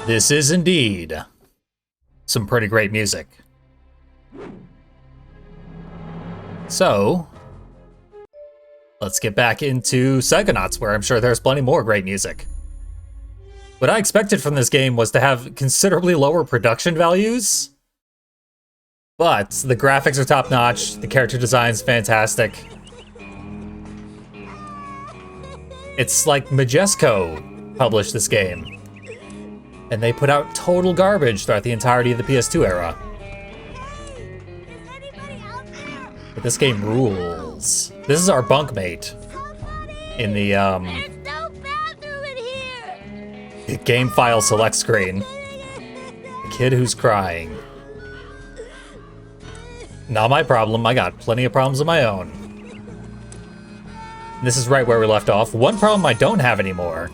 This is indeed some pretty great music. So, let's get back into Psychonauts, where I'm sure there's plenty more great music. What I expected from this game was to have considerably lower production values, but the graphics are top-notch, the character design's fantastic. It's like Majesco published this game, and they put out total garbage throughout the entirety of the PS2 era. But this game rules. This is our bunkmate in the game file select screen. The kid who's crying. Not my problem, I got plenty of problems of my own. This is right where we left off. One problem I don't have anymore.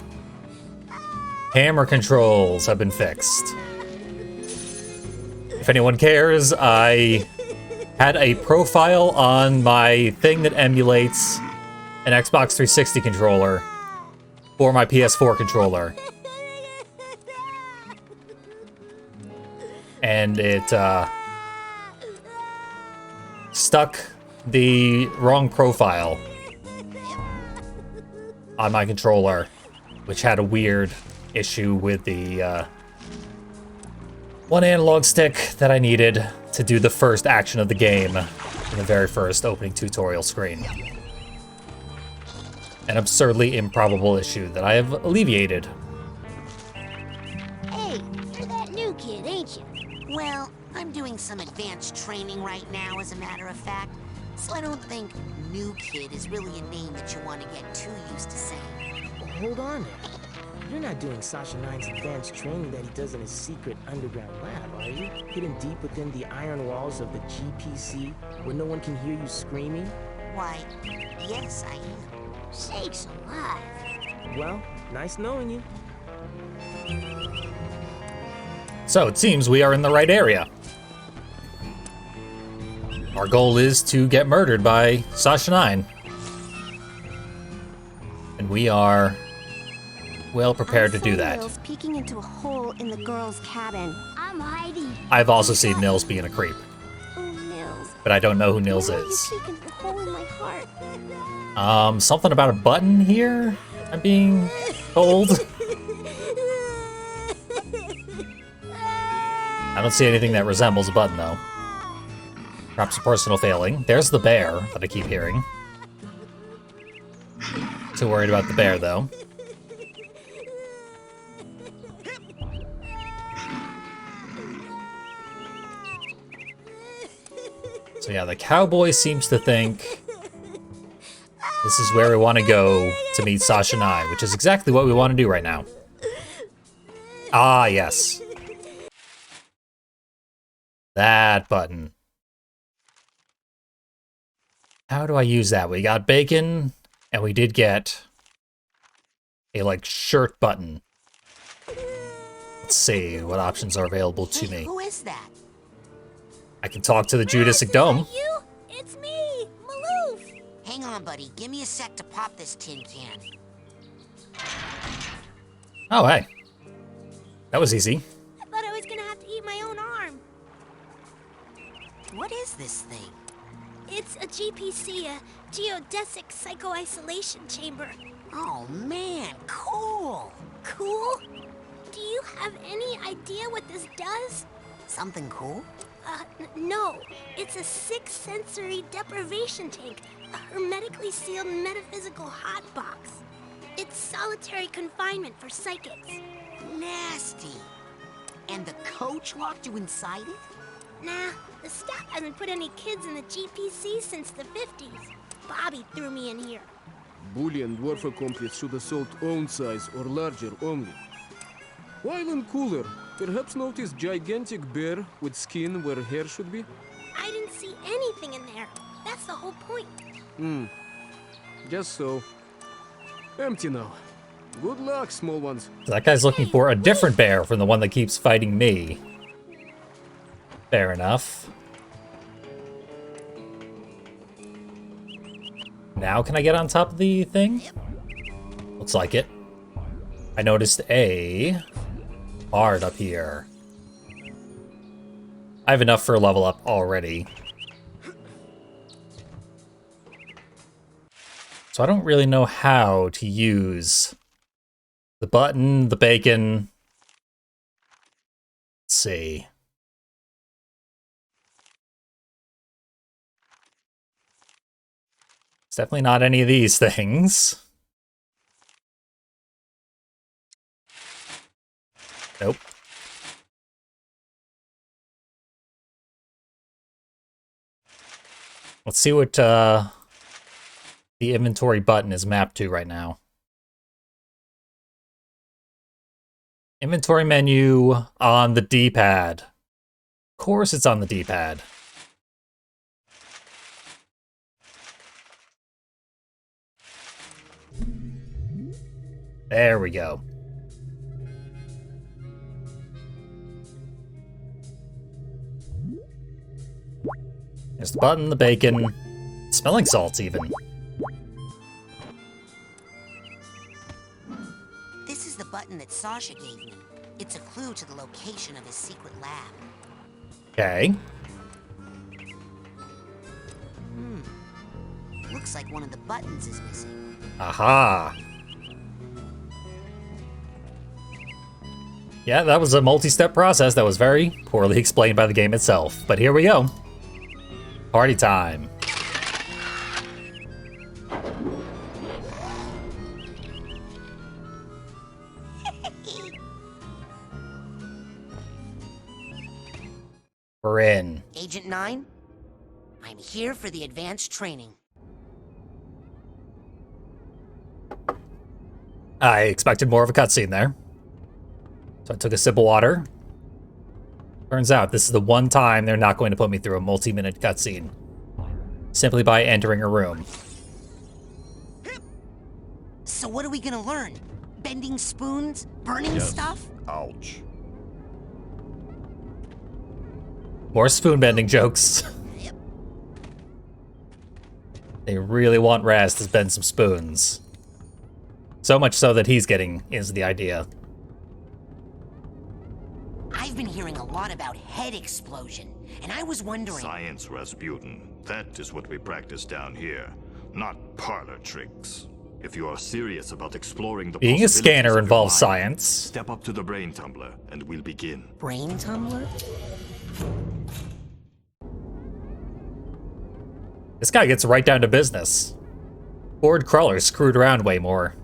Hammer controls have been fixed. If anyone cares, I had a profile on my thing that emulates an Xbox 360 controller for my PS4 controller. And it stuck the wrong profile on my controller, which had a weird issue with the one analog stick that I needed to do the first action of the game in the very first opening tutorial screen. An absurdly improbable issue that I have alleviated. Hey, you're that new kid, ain't you? Well, I'm doing some advanced training right now, as a matter of fact, so I don't think new kid is really a name that you want to get too used to saying. Well, hold on there. You're not doing Sasha Nine's advanced training that he does in his secret underground lab, are you? Hidden deep within the iron walls of the GPC, where no one can hear you screaming? Why, yes, I am. Sakes alive. Well, nice knowing you. So it seems we are in the right area. Our goal is to get murdered by Sasha 9. And we are well prepared to do that. Nils peeking into a hole in the girl's cabin. I'm hiding. I've also seen Nils being a creep, Oh, Nils. but I don't know who Nils Why are you is. peeking a hole in my heart? Something about a button here, I'm being told. I don't see anything that resembles a button, though. Perhaps a personal failing. There's the bear that I keep hearing. Too worried about the bear, though. So yeah, the cowboy seems to think this is where we want to go to meet Sasha and I, which is exactly what we want to do right now. Ah, yes. That button. How do I use that? We got bacon, and we did get a, like, shirt button. Let's see what options are available to me. Who is that? I can talk to the Judicic Dome. You? It's me, Maloof. Hang on, buddy. Give me a sec to pop this tin can. Oh, hey. That was easy. I thought I was gonna have to eat my own arm. What is this thing? It's a GPC, a geodesic psycho-isolation chamber. Oh, man, cool. Cool? Do you have any idea what this does? Something cool? No. It's a 6-sensory deprivation tank, a hermetically sealed metaphysical hotbox. It's solitary confinement for psychics. Nasty. And the coach locked you inside it? Nah, the staff hasn't put any kids in the GPC since the 50s. Bobby threw me in here. Bully and dwarf accomplice should assault own size or larger only. While in cooler, perhaps notice gigantic bear with skin where hair should be? I didn't see anything in there. That's the whole point. Just so. Empty now. Good luck, small ones. That guy's looking for a different bear from the one that keeps fighting me. Fair enough. Now can I get on top of the thing? Looks like it. I noticed a hard up here. I have enough for a level up already. So I don't really know how to use the button, the bacon. Let's see. It's definitely not any of these things. Nope. Let's see what the inventory button is mapped to right now. Inventory menu on the D-pad. Of course it's on the D-pad. There we go. There's the button, the bacon, smelling salts even. This is the button that Sasha gave me. It's a clue to the location of his secret lab. Okay. Looks like one of the buttons is missing. Aha. Yeah, that was a multi-step process that was very poorly explained by the game itself. But here we go. Party time. We're in. Agent 9, I'm here for the advanced training. I expected more of a cutscene there. So I took a sip of water. Turns out this is the one time they're not going to put me through a multi-minute cutscene. Simply by entering a room. So what are we gonna learn? Bending spoons? Burning stuff? Ouch. More spoon-bending jokes. They really want Raz to bend some spoons. So much so that he's getting into the idea. I've been hearing a lot about head explosion, and I was wondering... Science, Rasputin. That is what we practice down here, not parlor tricks. If you are serious about exploring the Being a possibilities scanner of your involves mind, science. Step up to the brain tumbler, and we'll begin. Brain tumbler? This guy gets right down to business. Ford Cruller screwed around way more.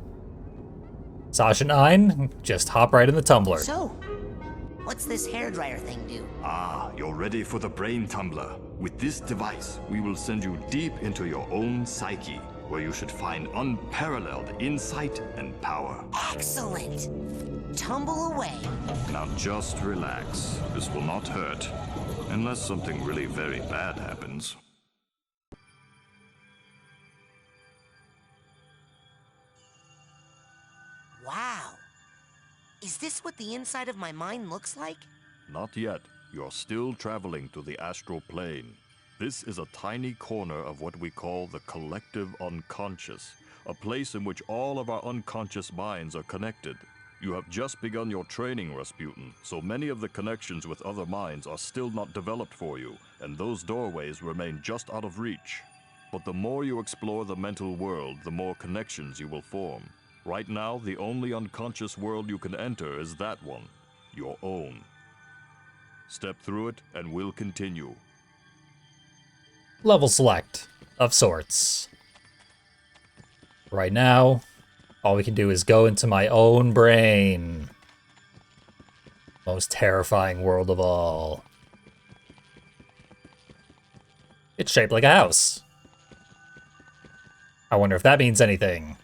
Sasha 9, just hop right in the tumbler. So, what's this hairdryer thing do? Ah, you're ready for the brain tumbler. With this device, we will send you deep into your own psyche, where you should find unparalleled insight and power. Excellent! Tumble away. Now just relax. This will not hurt. Unless something really very bad happens. Wow. Is this what the inside of my mind looks like? Not yet. You're still traveling to the astral plane. This is a tiny corner of what we call the collective unconscious, a place in which all of our unconscious minds are connected. You have just begun your training, Rasputin, so many of the connections with other minds are still not developed for you, and those doorways remain just out of reach. But the more you explore the mental world, the more connections you will form. Right now, the only unconscious world you can enter is that one, your own. Step through it, and we'll continue. Level select, of sorts. Right now, all we can do is go into my own brain. Most terrifying world of all. It's shaped like a house. I wonder if that means anything.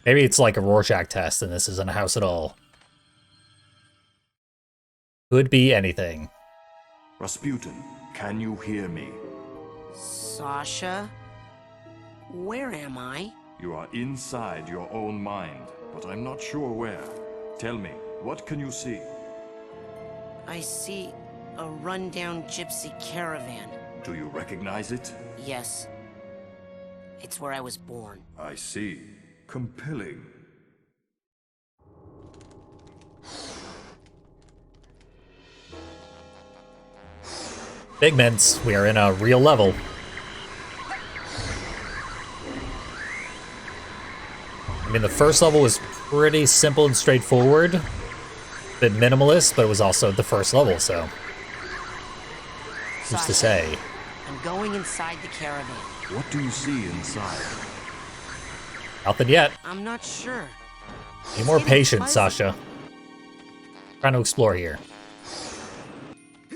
Maybe it's like a Rorschach test and this isn't a house at all. Could be anything. Rasputin, can you hear me? Sasha? Where am I? You are inside your own mind, but I'm not sure where. Tell me, what can you see? I see a rundown gypsy caravan. Do you recognize it? Yes. It's where I was born. I see. Compelling. Figments, we are in a real level. I mean, the first level was pretty simple and straightforward. A bit minimalist, but it was also the first level, so. Who's to say? I'm going inside the caravan. What do you see inside? Nothing yet. I'm not sure. Be more patient, Sasha. Trying to explore here.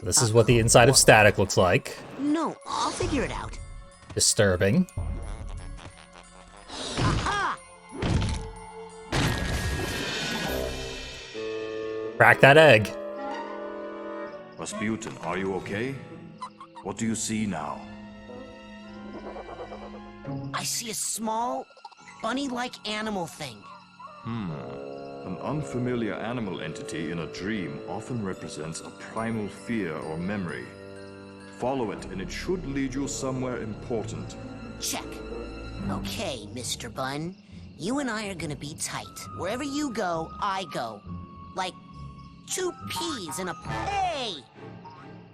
This is what the inside of Static looks like. No, I'll figure it out. Disturbing. Aha! Crack that egg. Rasputin, are you okay? What do you see now? I see a small, bunny-like animal thing. An unfamiliar animal entity in a dream often represents a primal fear or memory. Follow it, and it should lead you somewhere important. Check. Okay, Mr. Bun. You and I are gonna be tight. Wherever you go, I go. Like two peas in a... Hey!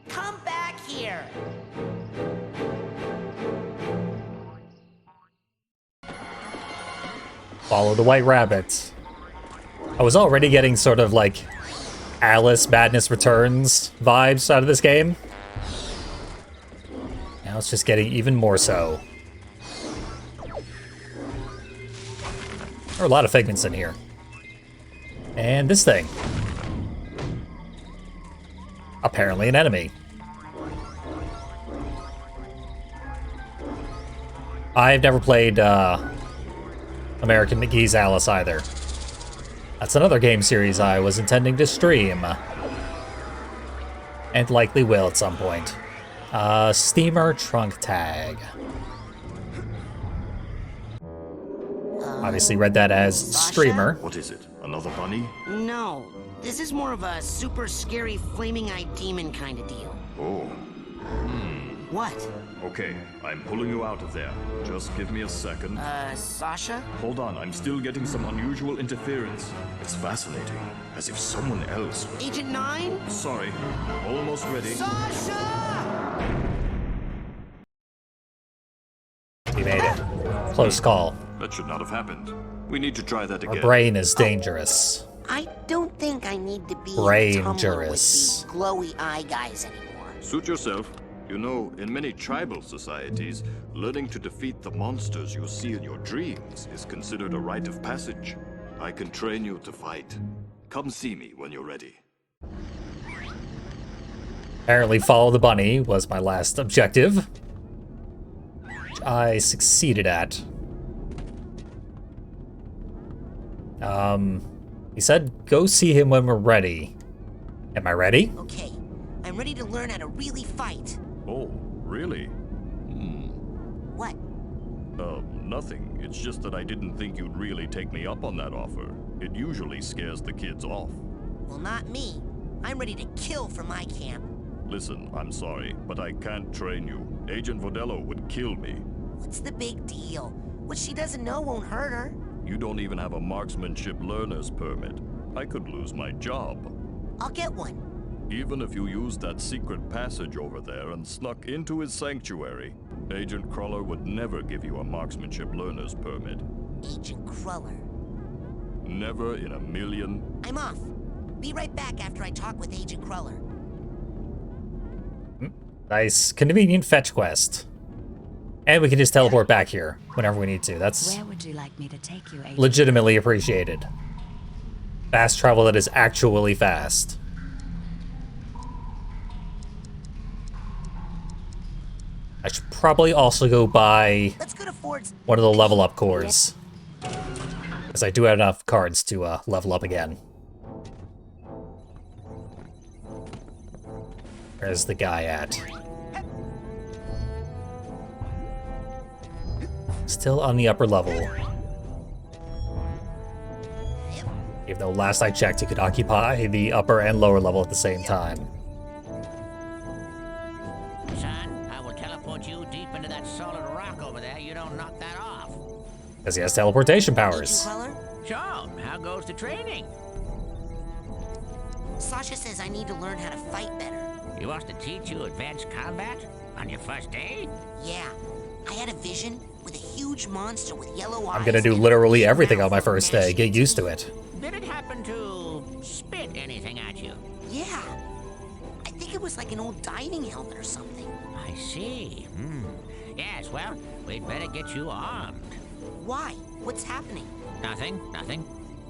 Come back here! Follow the white rabbit. I was already getting sort of like Alice Madness Returns vibes out of this game. Now it's just getting even more so. There are a lot of figments in here. And this thing. Apparently an enemy. I've never played American McGee's Alice either. That's another game series I was intending to stream. And likely will at some point. Steamer Trunk Tag. Obviously read that as streamer. What is it? Another bunny? No, this is more of a super scary flaming-eyed demon kind of deal. Oh. What? Okay, I'm pulling you out of there. Just give me a second. Sasha? Hold on, I'm still getting some unusual interference. It's fascinating, as if someone else... Agent 9? Sorry, almost ready. Sasha! We made it. Close call. That should not have happened. We need to try that Our again. brain is dangerous. I don't think I need to be Rangerous. with the glowy eye guys anymore. Suit yourself. You know, in many tribal societies, learning to defeat the monsters you see in your dreams is considered a rite of passage. I can train you to fight. Come see me when you're ready. Apparently follow the bunny was my last objective. Which I succeeded at. He said go see him when we're ready. Am I ready? Okay, I'm ready to learn how to really fight. Oh, really? What? Nothing. It's just that I didn't think you'd really take me up on that offer. It usually scares the kids off. Well, not me. I'm ready to kill for my camp. Listen, I'm sorry, but I can't train you. Agent Vodello would kill me. What's the big deal? What she doesn't know won't hurt her. You don't even have a marksmanship learner's permit. I could lose my job. I'll get one. Even if you used that secret passage over there and snuck into his sanctuary, Agent Cruller would never give you a marksmanship learner's permit. Agent Cruller. Never in a million. I'm off. Be right back after I talk with Agent Cruller. Nice, convenient fetch quest. And we can just teleport back here whenever we need to. That's Where would you like me to take you, Agent? legitimately appreciated. Fast travel that is actually fast. I should probably also go buy Let's go to Ford's. one of the level up cores. Because I do have enough cards to level up again. Where's the guy at? Still on the upper level. Even though last I checked, you could occupy the upper and lower level at the same time. Son, I will teleport you deep into that solid rock over there. You don't knock that off. Because he has teleportation Agent powers. Cruller? So, how goes the training? Sasha says I need to learn how to fight better. He wants to teach you advanced combat? On your first day? Yeah, I had a vision with a huge monster with yellow eyes. I'm gonna do and a literally big everything on mouth my first day. gnashing Get used to teeth. it. Did it happen to spit anything at you? Yeah, I think it was like an old diving helmet or something. I see. Yes, well, we'd better get you armed. Why? What's happening? Nothing, nothing.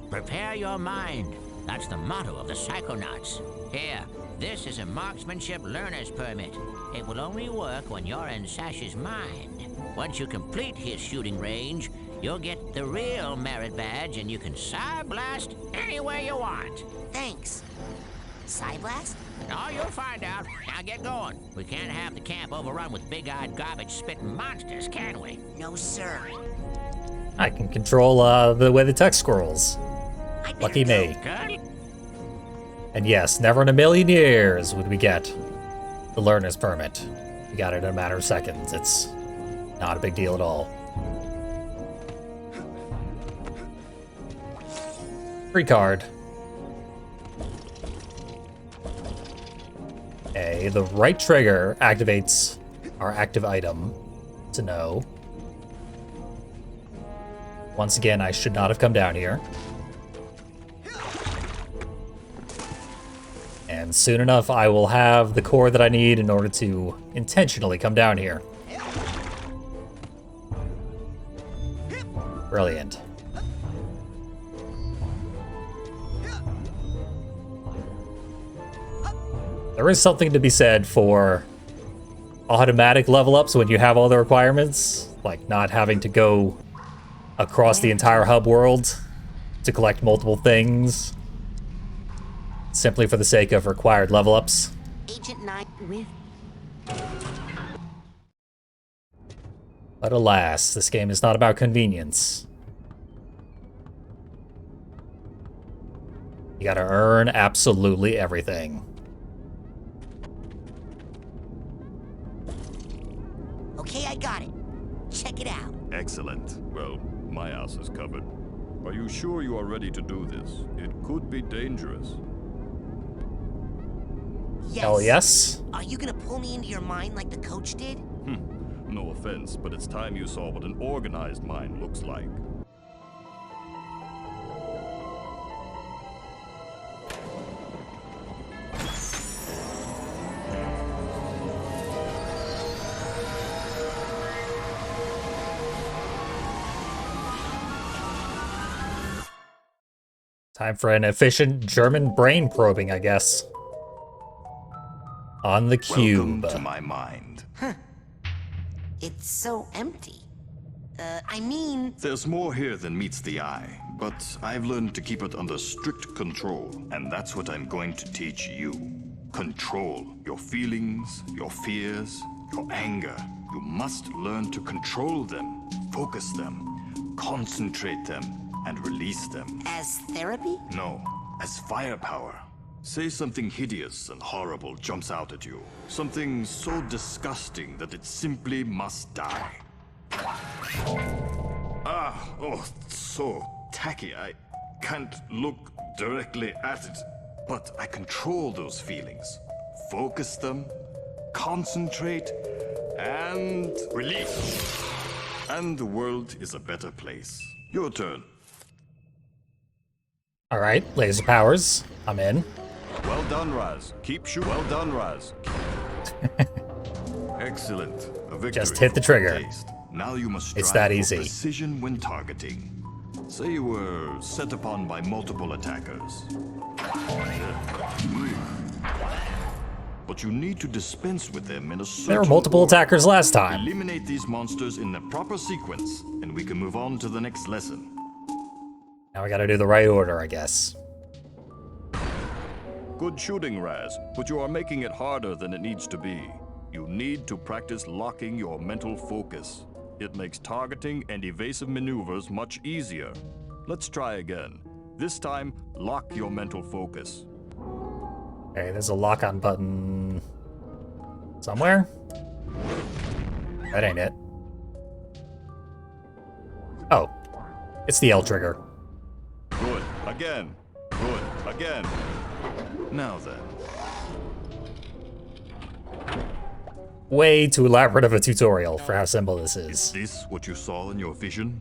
Prepare your mind. That's the motto of the Psychonauts. Here, this is a marksmanship learner's permit. It will only work when you're in Sash's mind. Once you complete his shooting range, you'll get the real merit badge and you can Psy-blast anywhere you want. Thanks. Psyblast? Oh, you'll find out. Now get going. We can't have the camp overrun with big-eyed garbage-spitting monsters, can we? No, sir. I can control the way the text scrolls. I better Lucky go. me. Good. And yes, never in a million years would we get the learner's permit. We got it in a matter of seconds. It's not a big deal at all. Free card. Okay, the right trigger activates our active item. To know. Once again, I should not have come down here. And soon enough, I will have the core that I need in order to intentionally come down here. Brilliant. There is something to be said for automatic level ups when you have all the requirements, like not having to go across the entire hub world to collect multiple things simply for the sake of required level ups. Agent 9 with... But alas, this game is not about convenience. You gotta earn absolutely everything. Okay, I got it. Check it out. Excellent. Well, my ass is covered. Are you sure you are ready to do this? It could be dangerous. Yes. Hell yes. Are you gonna pull me into your mind like the coach did? No offense, but it's time you saw what an organized mind looks like. Time for an efficient German brain probing, I guess. On the cube. Welcome to my mind. It's so empty. I mean... There's more here than meets the eye, but I've learned to keep it under strict control, and that's what I'm going to teach you. Control your feelings, your fears, your anger. You must learn to control them, focus them, concentrate them, and release them. As therapy? No, as firepower. Say something hideous and horrible jumps out at you. Something so disgusting that it simply must die. So tacky. I can't look directly at it. But I control those feelings. Focus them, concentrate, and release. And the world is a better place. Your turn. Alright, laser powers. I'm in. Well done, Raz. Keep shooting. Well done, Raz. Excellent. A victory. Just hit the trigger. Taste. Now you must It's strive that for easy. precision when targeting. Say you were set upon by multiple attackers. But you need to dispense with them in a certain There were multiple order. attackers last time. Eliminate these monsters in the proper sequence, and we can move on to the next lesson. Now I gotta do the right order, I guess. Good shooting, Raz, but you are making it harder than it needs to be. You need to practice locking your mental focus. It makes targeting and evasive maneuvers much easier. Let's try again. This time, lock your mental focus. Okay, there's a lock-on button somewhere. That ain't it. Oh, it's the L trigger. Good. Again. Good. Again. Now then. way too elaborate of a tutorial for how simple this is. Is this what you saw in your vision?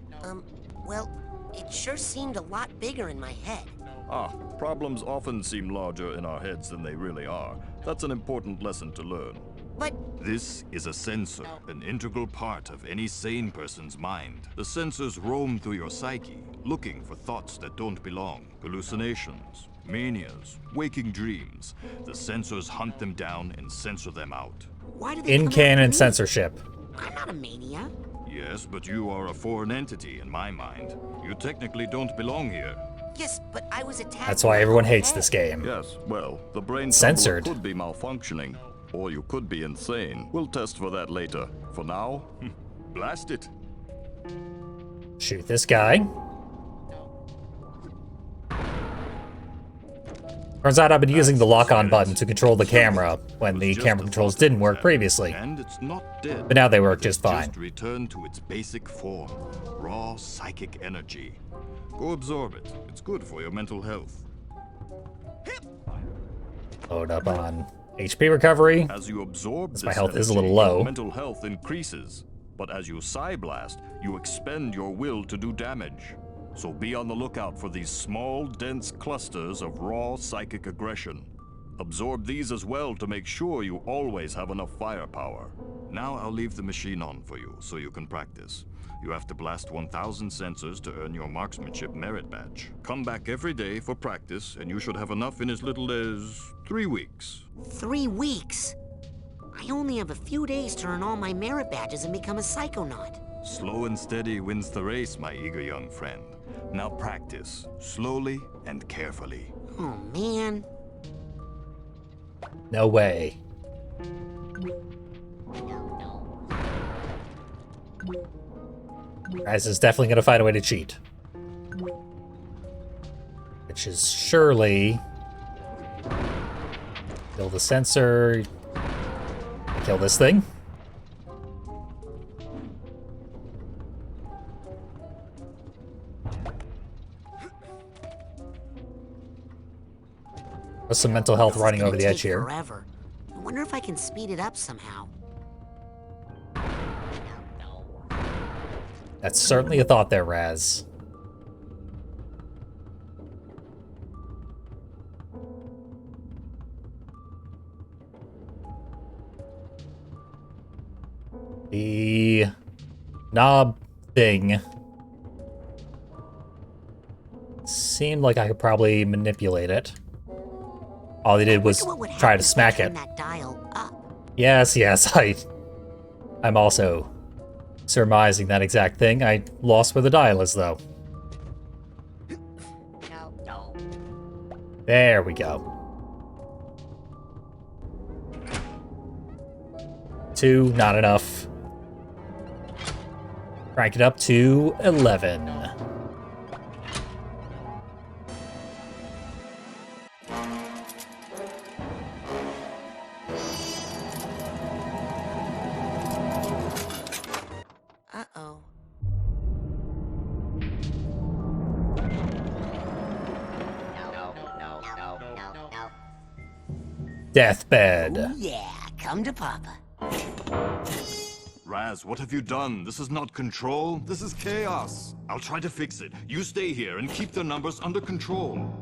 Well, it sure seemed a lot bigger in my head. Ah, problems often seem larger in our heads than they really are. That's an important lesson to learn. But This is a sensor, an integral part of any sane person's mind. The sensors roam through your psyche, looking for thoughts that don't belong. Hallucinations, manias, waking dreams. The sensors hunt them down and censor them out. why do they come In-canon after me? censorship. I'm not a mania. Yes, but you are a foreign entity in my mind. You technically don't belong here. Yes, but I was attacked. That's why everyone hates this game. Yes, well, the brain Censored. could be malfunctioning, or you could be insane. We'll test for that later. For now, blast it. Shoot this guy. Turns out I've been using the lock-on button to control the camera when the camera controls didn't work previously. And it's not dead. But now they work just fine. Just return to its basic form, raw psychic energy. Go absorb it. It's good for your mental health. Load up on HP recovery. As you absorb this my health is a energy, little low. your mental health increases. But as you Psi Blast, you expend your will to do damage. So be on the lookout for these small, dense clusters of raw psychic aggression. Absorb these as well to make sure you always have enough firepower. Now I'll leave the machine on for you so you can practice. You have to blast 1,000 sensors to earn your marksmanship merit badge. Come back every day for practice, and you should have enough in as little as 3 weeks. 3 weeks? I only have a few days to earn all my merit badges and become a Psychonaut. Slow and steady wins the race, my eager young friend. Now practice, slowly and carefully. Oh, man. No way. Raz is definitely gonna find a way to cheat. Which is surely... Kill the sensor. Kill this thing. There's some mental health This is running gonna over the take edge here. Forever. I wonder if I can speed it up somehow. That's certainly a thought there, Raz. The knob thing seemed like I could probably manipulate it. All they did was Wonder what would try happen to if I smack turn it. that dial up. Yes, I'm also surmising that exact thing. I lost where the dial is, though. No. There we go. 2, not enough. Crank it up to 11. Uh-oh. Deathbed. Yeah, come to Papa. Raz, what have you done? This is not control. This is chaos. I'll try to fix it. You stay here and keep the numbers under control.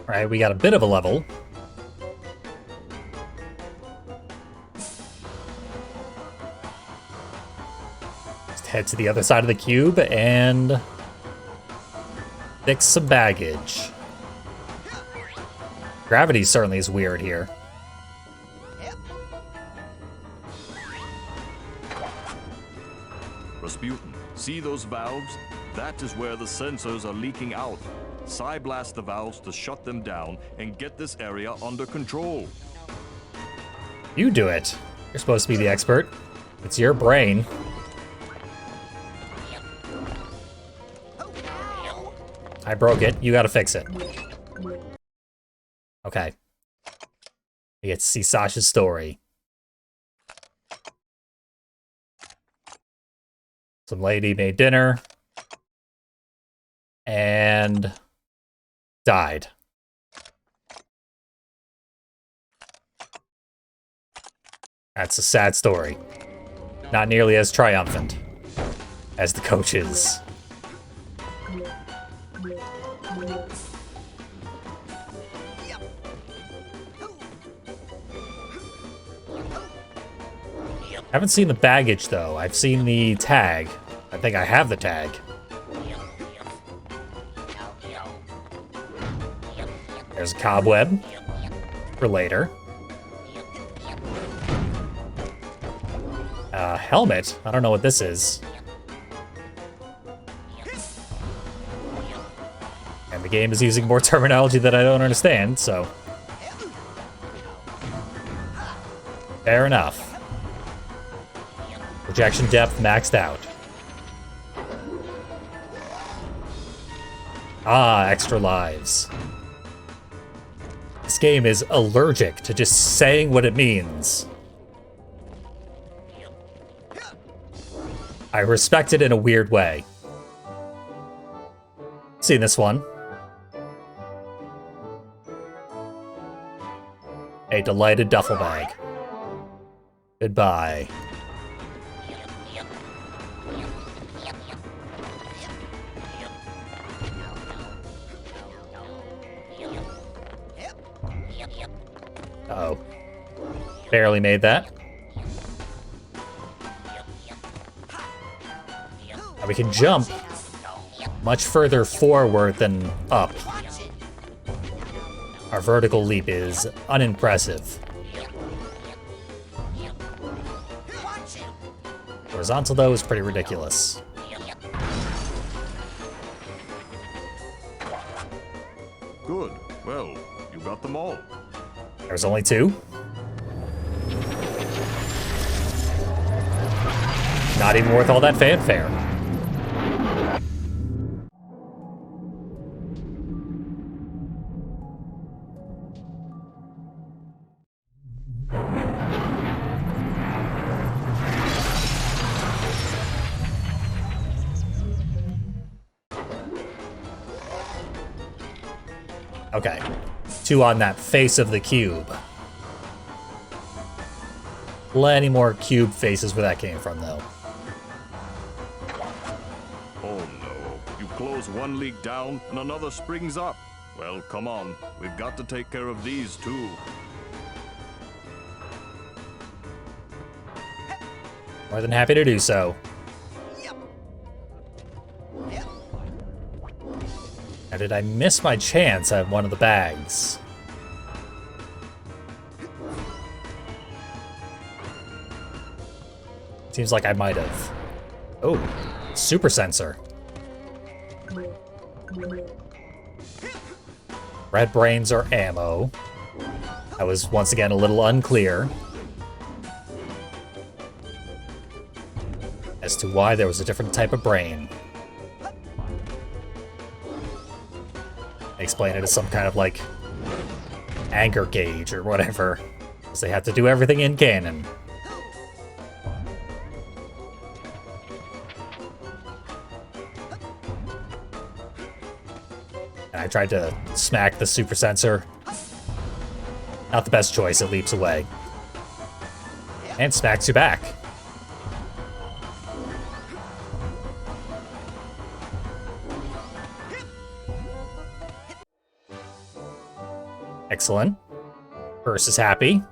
Alright, we got a bit of a level. Just head to the other side of the cube and fix some baggage. Gravity certainly is weird here. Rasputin, see those valves? That is where the sensors are leaking out. Psi blast the valves to shut them down and get this area under control. You do it. You're supposed to be the expert. It's your brain. I broke it. You gotta fix it. Okay. We get to see Sasha's story. Some lady made dinner. And died. That's a sad story. Not nearly as triumphant as the coaches. Haven't seen the baggage, though. I've seen the tag. I think I have the tag. There's a cobweb for later. Helmet? I don't know what this is. And the game is using more terminology that I don't understand, so... Fair enough. Projection depth maxed out. Ah, extra lives. This game is allergic to just saying what it means. I respect it in a weird way. Seen this one. A delighted duffel bag. Goodbye. Uh-oh. Barely made that. Now we can jump much further forward than up. Our vertical leap is unimpressive. Horizontal, though, is pretty ridiculous. Good. Well, you got them all. There's only two. Not even worth all that fanfare. Okay. Two on that face of the cube. Plenty more cube faces where that came from, though. Oh no. You close one leak down and another springs up. Well, come on. We've got to take care of these, too. More than happy to do so. Now, did I miss my chance at one of the bags? Seems like I might have. Oh, super sensor. Red brains or ammo. That was once again a little unclear as to why there was a different type of brain. They explain it as some kind of like anger gauge or whatever, because they have to do everything in canon. And I tried to smack the super sensor. Not the best choice, it leaps away. And smacks you back. Excellent. Purse is happy.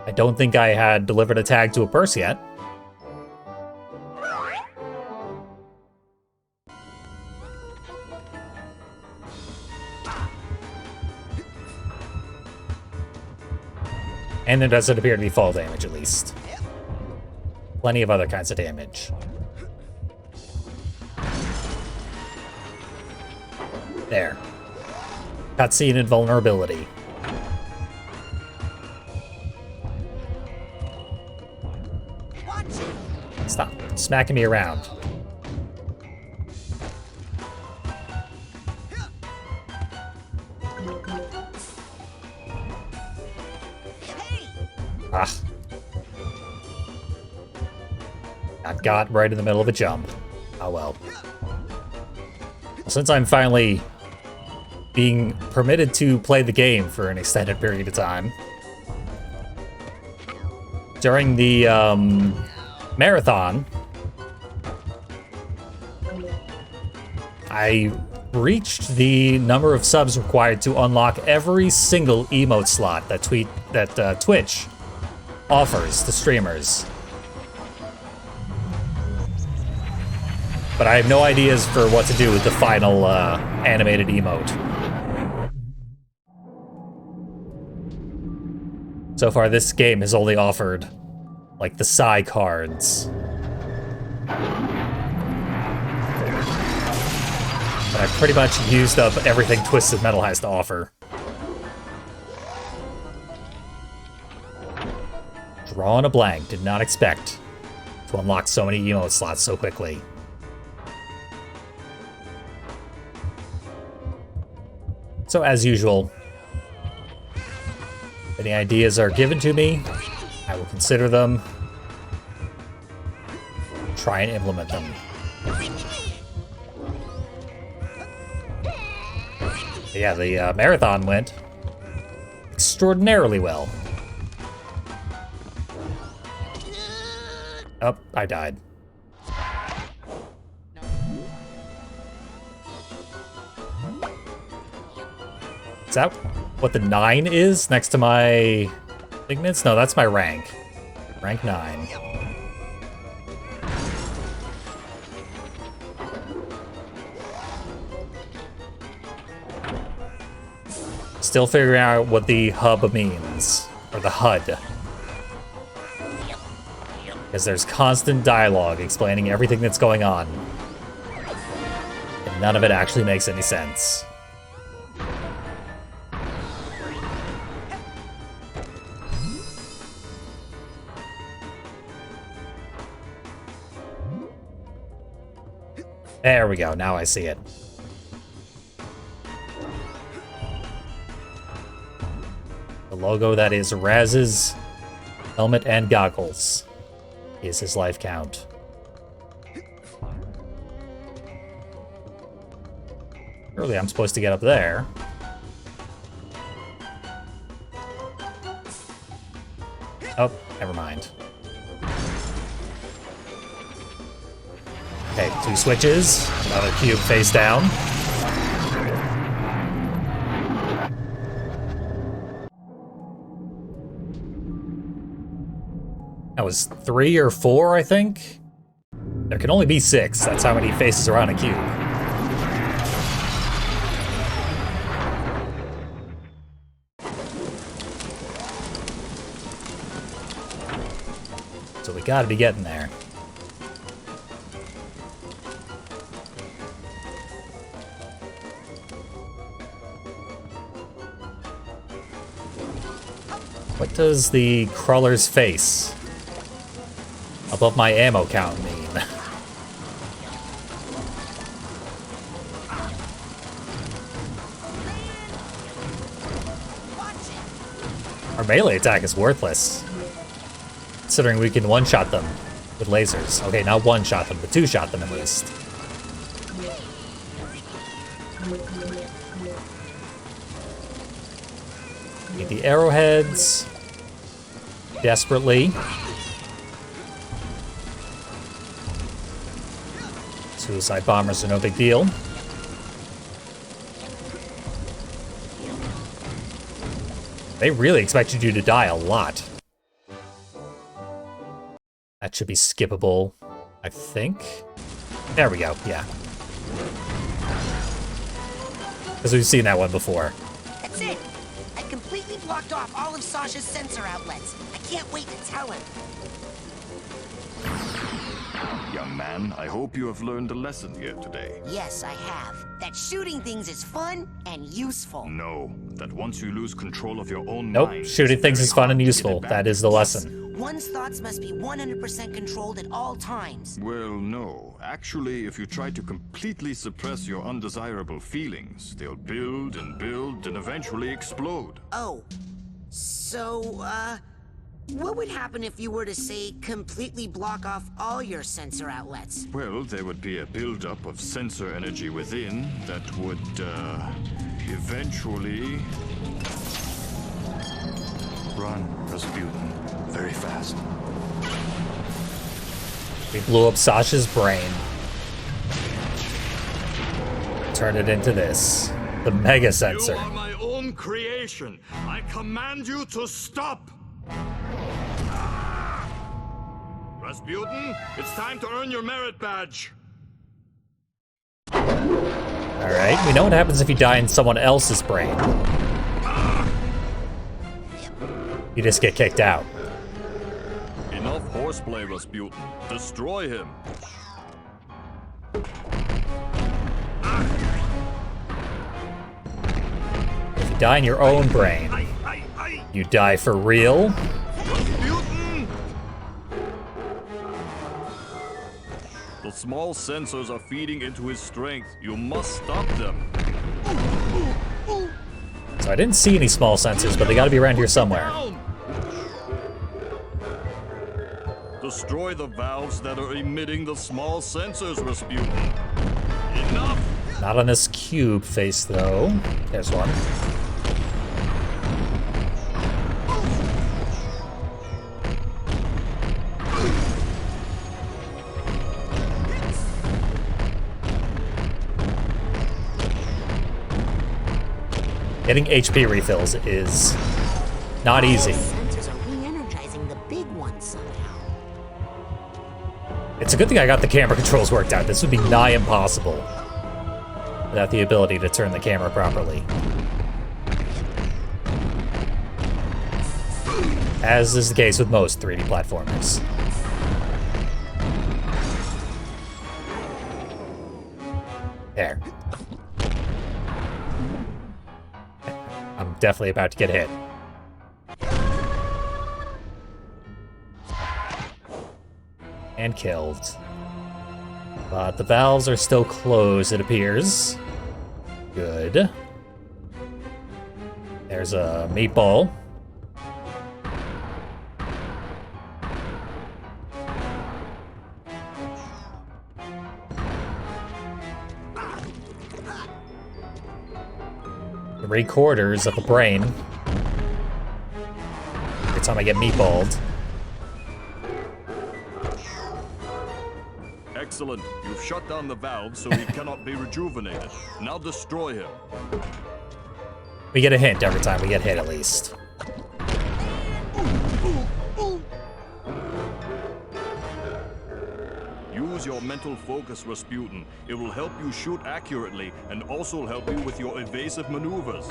I don't think I had delivered a tag to a purse yet. And there doesn't appear to be fall damage, at least. Plenty of other kinds of damage. There. Cutscene invulnerability. Stop smacking me around. Ah. Got right in the middle of a jump. Oh well. Since I'm finally being permitted to play the game for an extended period of time. During the marathon, I reached the number of subs required to unlock every single emote slot that Twitch offers to streamers. But I have no ideas for what to do with the final animated emote. So far, this game has only offered, like, the Psy cards. But I've pretty much used up everything Twisted Metal has to offer. Drawing a blank, did not expect to unlock so many emote slots so quickly. So as usual, if any ideas are given to me, I will consider them, try and implement them. But yeah, the marathon went extraordinarily well. Oh, I died. Is that what the 9 is next to my Ignites? No, that's my rank. Rank 9. Still figuring out what the hub means, or the HUD. Because there's constant dialogue explaining everything that's going on. And none of it actually makes any sense. There we go, now I see it. The logo that is Raz's helmet and goggles is his life count. Surely I'm supposed to get up there. Oh, never mind. Okay, 2 switches, another cube face down. That was 3 or 4, I think? There can only be 6, that's how many faces are on a cube. So we gotta be getting there. What does the crawler's face above my ammo count mean? Our melee attack is worthless, considering we can one-shot them with lasers. Okay, not one-shot them, but two-shot them at least. Need the arrowheads desperately. Suicide bombers are no big deal. They really expected you to die a lot. That should be skippable, I think. There we go, yeah. Because we've seen that one before. That's it. I completely blocked off all of Sasha's sensor outlets. I can't wait to tell him. Young man, I hope you have learned a lesson here today. Yes, I have. That shooting things is fun and useful. No, that once you lose control of your own Nope, mind, shooting it's things very is fun hard and to get useful. it back. That is the lesson. One's thoughts must be 100% controlled at all times. Well, no. Actually, if you try to completely suppress your undesirable feelings, they'll build and eventually explode. Oh. So, What would happen if you were to, say, completely block off all your sensor outlets? Well, there would be a buildup of sensor energy within that would, eventually... Run, Rasputin. Very fast. We blew up Sasha's brain. Turn it into this. The Mega Sensor. You are my own creation. I command you to stop! Rasputin, it's time to earn your merit badge. Alright, we know what happens if you die in someone else's brain. You just get kicked out. Enough horseplay, Rasputin. Destroy him. If you die in your own brain, you die for real. Rasputin! The small sensors are feeding into his strength. You must stop them. So I didn't see any small sensors, but they gotta be around here somewhere. Destroy the valves that are emitting the small sensors, Rasputin. Enough! Not on this cube face, though. There's one. Getting HP refills is not easy. Sensors are re-energizing the big one somehow. It's a good thing I got the camera controls worked out. This would be nigh impossible without the ability to turn the camera properly. As is the case with most 3D platformers. There. I'm definitely about to get hit. And killed. But the valves are still closed, it appears. Good. There's a meatball. Three-quarters of the brain. Every time I get meatballed. Excellent. You've shut down the valve so he cannot be rejuvenated. Now destroy him. We get a hint every time we get hit, at least. Use your mental focus, Rasputin. It will help you shoot accurately and also help you with your evasive maneuvers.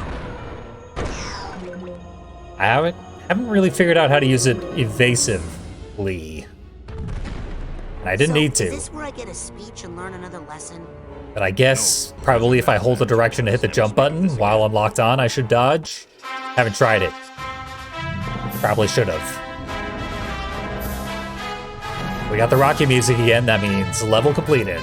I haven't really figured out how to use it evasively. I didn't need to. Is this where I get a speech and learn another lesson? But I guess probably if I hold the direction to hit the jump button while I'm locked on, I should dodge. Haven't tried it. Probably should have. We got the Rocky music again. That means level completed.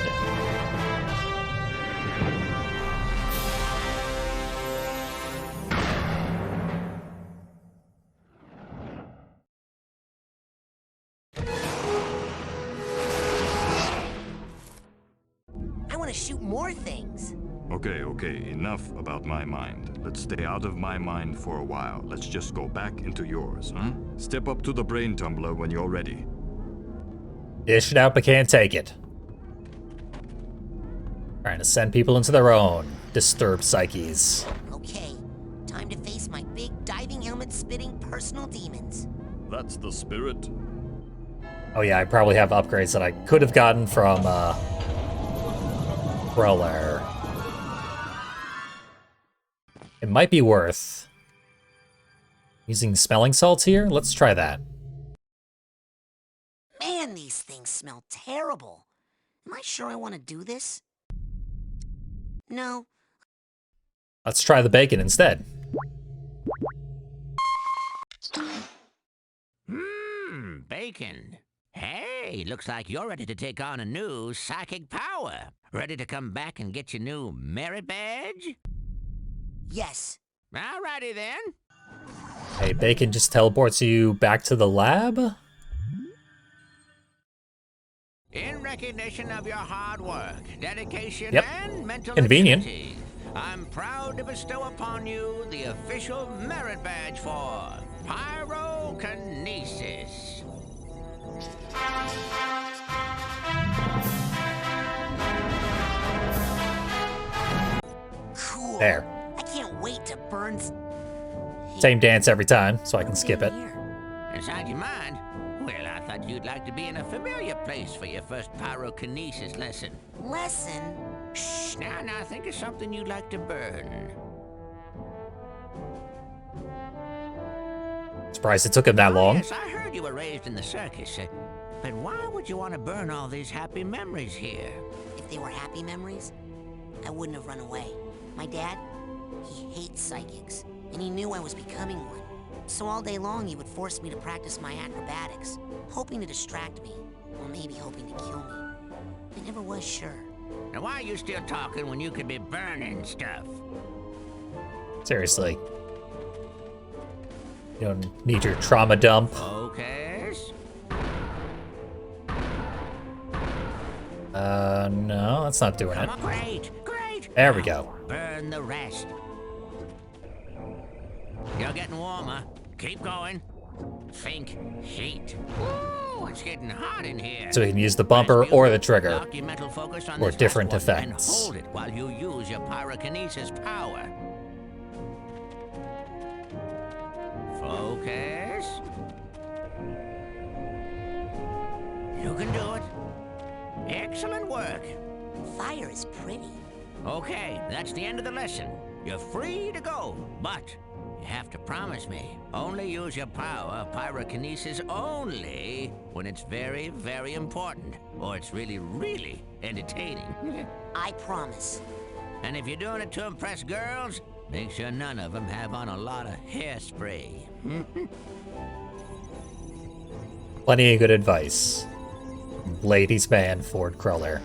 I want to shoot more things. Okay, enough about my mind. Let's stay out of my mind for a while. Let's just go back into yours, huh? Step up to the brain tumbler when you're ready. Dish it out, but can't take it. Trying to send people into their own disturbed psyches. Okay, time to face my big diving helmet-spitting personal demons. That's the spirit. Oh yeah, I probably have upgrades that I could have gotten from, Cruller. It might be worth using smelling salts here. Let's try that. Man, these things smell terrible. Am I sure I want to do this? No. Let's try the bacon instead. Bacon. Hey, looks like you're ready to take on a new psychic power. Ready to come back and get your new merit badge? Yes. Alrighty then. Hey, Bacon just teleports you back to the lab? In recognition of your hard work, dedication, Yep. and mental Convenient. agility, I'm proud to bestow upon you the official merit badge for pyrokinesis. Cool. There. I can't wait to burn. Same dance every time, so I can skip it. Inside your mind? Well, I thought you'd like to be in a familiar place for your first pyrokinesis lesson. Lesson? Shh, now think of something you'd like to burn. Surprised it took him that long. Yes, I heard you were raised in the circus. But why would you want to burn all these happy memories here? If they were happy memories, I wouldn't have run away. My dad, he hates psychics, and he knew I was becoming one. So all day long, he would force me to practice my acrobatics, hoping to distract me, or maybe hoping to kill me. I never was sure. Now why are you still talking when you could be burning stuff? Seriously. You don't need your trauma dump. Focus. No, that's not doing it. Come on, great. There we go. Burn the rest. You're getting warmer. Keep going. Think heat. Ooh, it's getting hot in here. So we can use the bumper or the trigger. Lock your mental focus on Or this different last one effects. And hold it while you use your pyrokinesis power. Focus. You can do it. Excellent work. Fire is pretty. Okay, that's the end of the lesson. You're free to go, but you have to promise me, only use your power, pyrokinesis only, when it's very, very important, or it's really, really entertaining. I promise. And if you're doing it to impress girls, make sure none of them have on a lot of hairspray. Plenty of good advice. Ladies man Ford Cruller.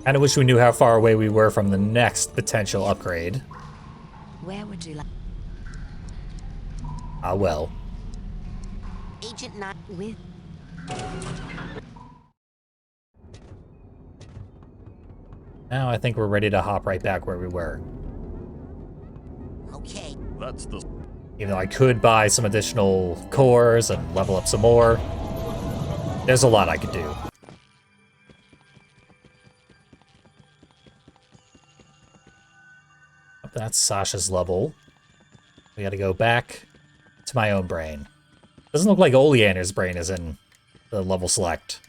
Kinda wish we knew how far away we were from the next potential upgrade. Where would you like? Ah well. Agent 9 With Now I think we're ready to hop right back where we were. Okay. That's the... Even though I could buy some additional cores and level up some more, there's a lot I could do. That's Sasha's level. We gotta go back to my own brain. Doesn't look like Oleander's brain is in the level select.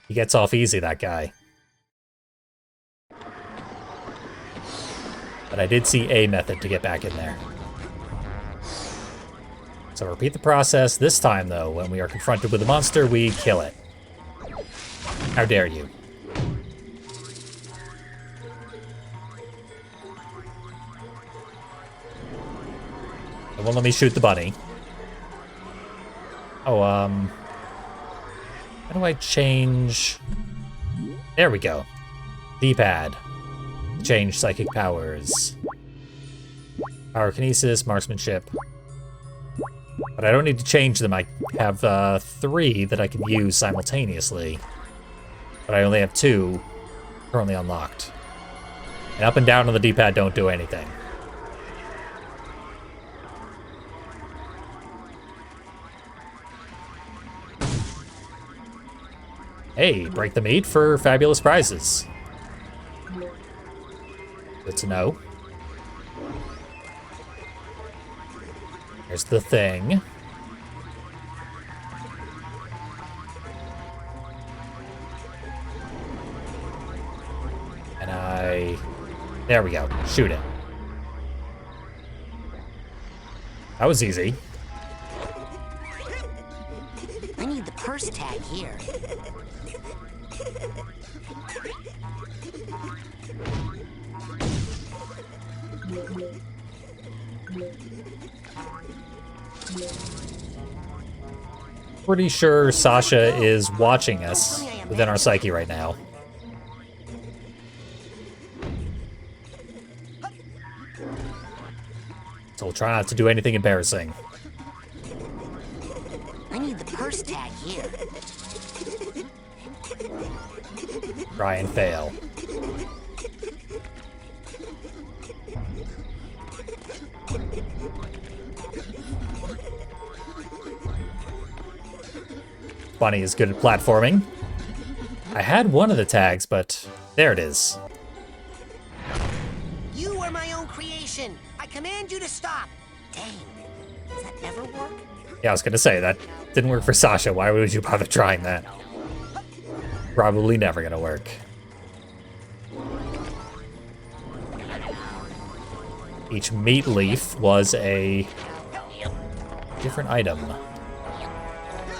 He gets off easy, that guy. But I did see a method to get back in there. So repeat the process. This time, though, when we are confronted with a monster, we kill it. How dare you? It won't let me shoot the bunny. Oh, how do I change? There we go. D-pad. Change psychic powers. Pyrokinesis, marksmanship. But I don't need to change them. I have 3 that I can use simultaneously. But I only have 2 currently unlocked. And up and down on the D-pad don't do anything. Hey, break the meat for fabulous prizes. Good to know. Here's the thing. And there we go. Shoot it. That was easy. I need the purse tag here. Pretty sure Sasha is watching us within our psyche right now. We'll try not to do anything embarrassing. I need the purse tag here. Try and fail. Bunny is good at platforming. I had one of the tags, but there it is. You are my own creation. I command you to stop. Dang. Does that ever work? Yeah, I was gonna say, that didn't work for Sasha. Why would you bother trying that? Probably never gonna work. Each meat leaf was a different item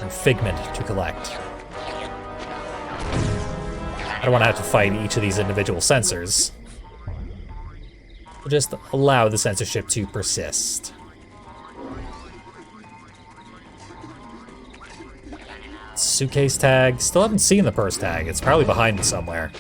and figment to collect. I don't want to have to fight each of these individual sensors. We'll just allow the censorship to persist. Suitcase tag. Still haven't seen the purse tag. It's probably behind me somewhere.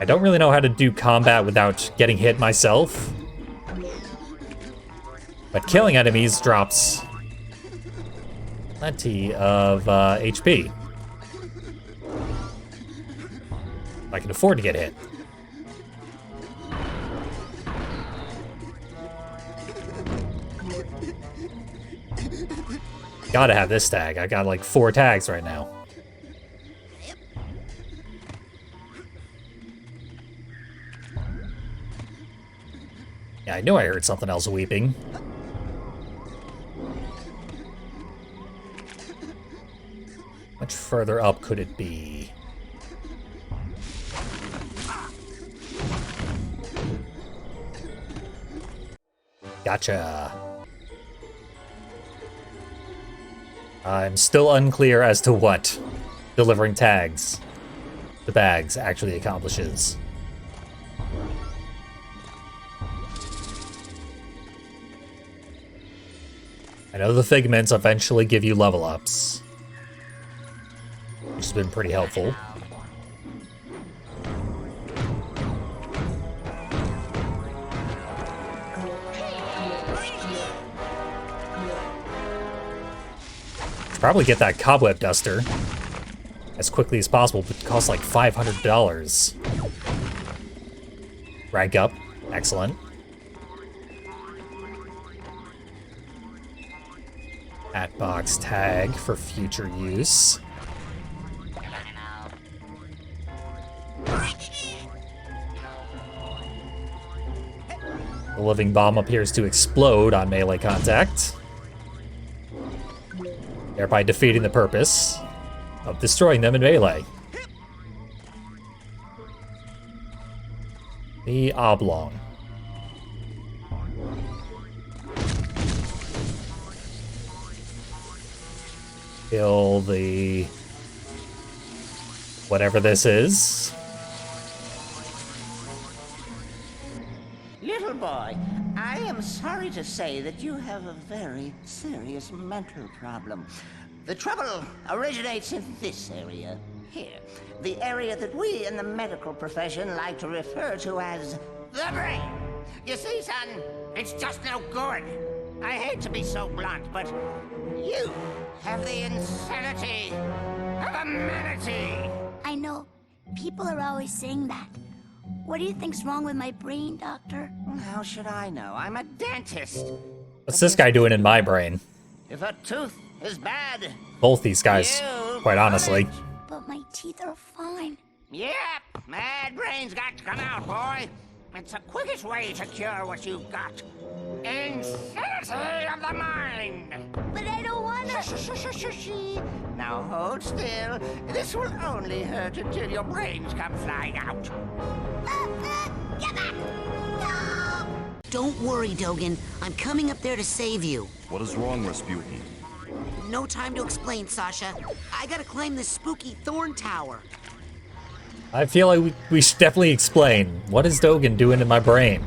I don't really know how to do combat without getting hit myself. But killing enemies drops plenty of HP. I can afford to get hit. Gotta have this tag. I got like 4 tags right now. Yeah, I knew I heard something else weeping. Much further up could it be? Gotcha. I'm still unclear as to what delivering tags to bags actually accomplishes. I know the figments eventually give you level ups, which has been pretty helpful. Probably get that cobweb duster as quickly as possible, but it costs like $500. Rank up. Excellent. Hatbox tag for future use. The living bomb appears to explode on melee contact, thereby defeating the purpose of destroying them in melee. The oblong. Kill the... whatever this is. Little boy, I am sorry to say that you have a very serious mental problem. The trouble originates in this area, here. The area that we in the medical profession like to refer to as the brain. You see, son, it's just no good. I hate to be so blunt, but you have the insanity of a manatee. I know. People are always saying that. What do you think's wrong with my brain, Doctor? How should I know? I'm a dentist. What's this guy doing in my brain? If a tooth is bad... Both these guys, quite honestly. But my teeth are fine. Yep, mad brain's got to come out, boy. It's the quickest way to cure what you've got. Insanity of the mind. But I don't wanna... Shh. Now hold still. This will only hurt until your brains come flying out. Get back! No! Don't worry, Dogen. I'm coming up there to save you. What is wrong, Rasputin? No time to explain, Sasha. I gotta climb this spooky thorn tower. I feel like we should definitely explain. What is Dogen doing in my brain?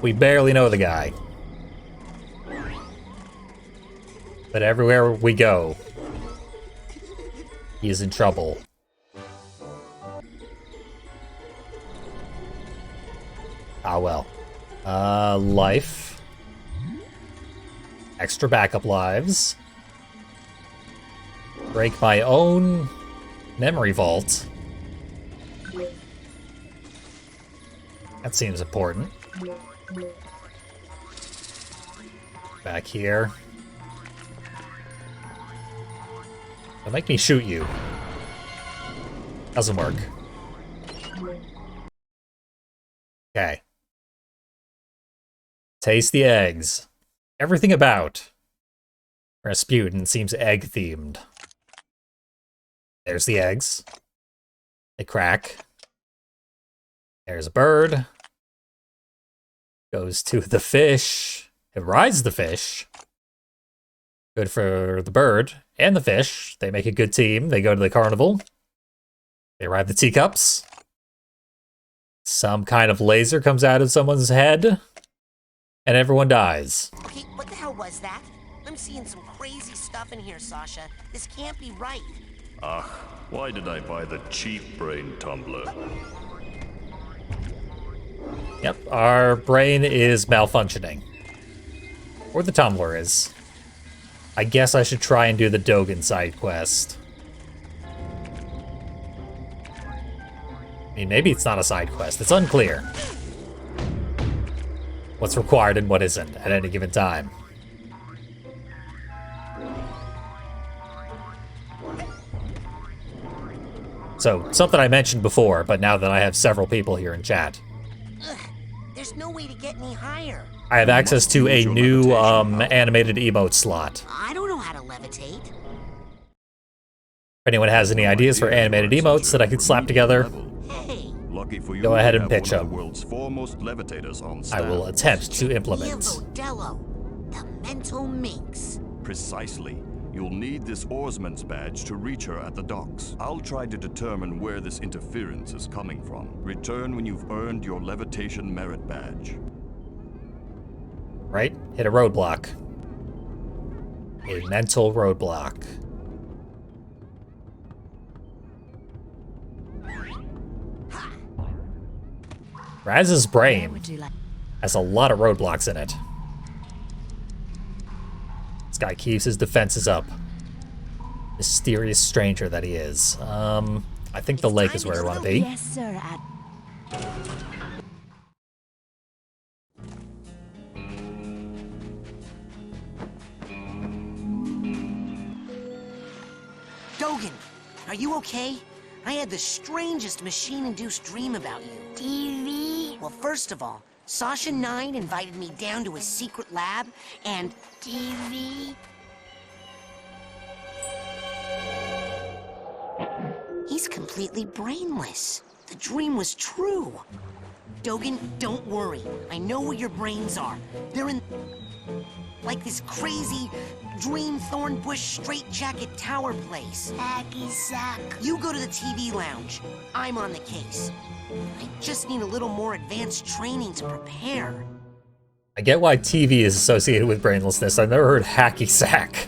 We barely know the guy. But everywhere we go, he is in trouble. Ah, well. Life. Extra backup lives. Break my own memory vault. That seems important. Back here. Don't make me shoot you. Doesn't work. Okay. Taste the eggs. Everything about Rasputin seems egg-themed. There's the eggs. They crack. There's a bird. Goes to the fish. It rides the fish. Good for the bird and the fish. They make a good team. They go to the carnival. They ride the teacups. Some kind of laser comes out of someone's head. And everyone dies. Okay, what the hell was that? I'm seeing some crazy stuff in here, Sasha. This can't be right. Ah, why did I buy the cheap brain tumbler? Yep, our brain is malfunctioning. Or the tumbler is. I guess I should try and do the Dogen side quest. I mean, maybe it's not a side quest. It's unclear what's required and what isn't at any given time. So, something I mentioned before, but now that I have several people here in chat. Ugh, there's no way to get any higher. I have access to a new animated emote slot. I don't know how to levitate. If anyone has any ideas for animated emotes that I could slap together, Hey, Lucky for you, go ahead and we have pitch one of them. the world's foremost levitators on I staff. will attempt to implement. Dello, the mental minx. Precisely. You'll need this oarsman's badge to reach her at the docks. I'll try to determine where this interference is coming from. Return when you've earned your levitation merit badge. Right? Hit a roadblock. A mental roadblock. Raz's brain has a lot of roadblocks in it. This guy keeps his defenses up. Mysterious stranger that he is. I think the lake is where I want to be. Yes, sir. Dogen, are you okay? I had the strangest machine-induced dream about you. TV? Well, first of all, Sasha 9 invited me down to his secret lab, and TV? he's completely brainless. The dream was true. Dogen, don't worry. I know where your brains are. They're in, like, this crazy dream thorn bush straitjacket tower place. Hacky sack. You go to the TV lounge. I'm on the case. I just need a little more advanced training to prepare. I get why TV is associated with brainlessness. I've never heard hacky sack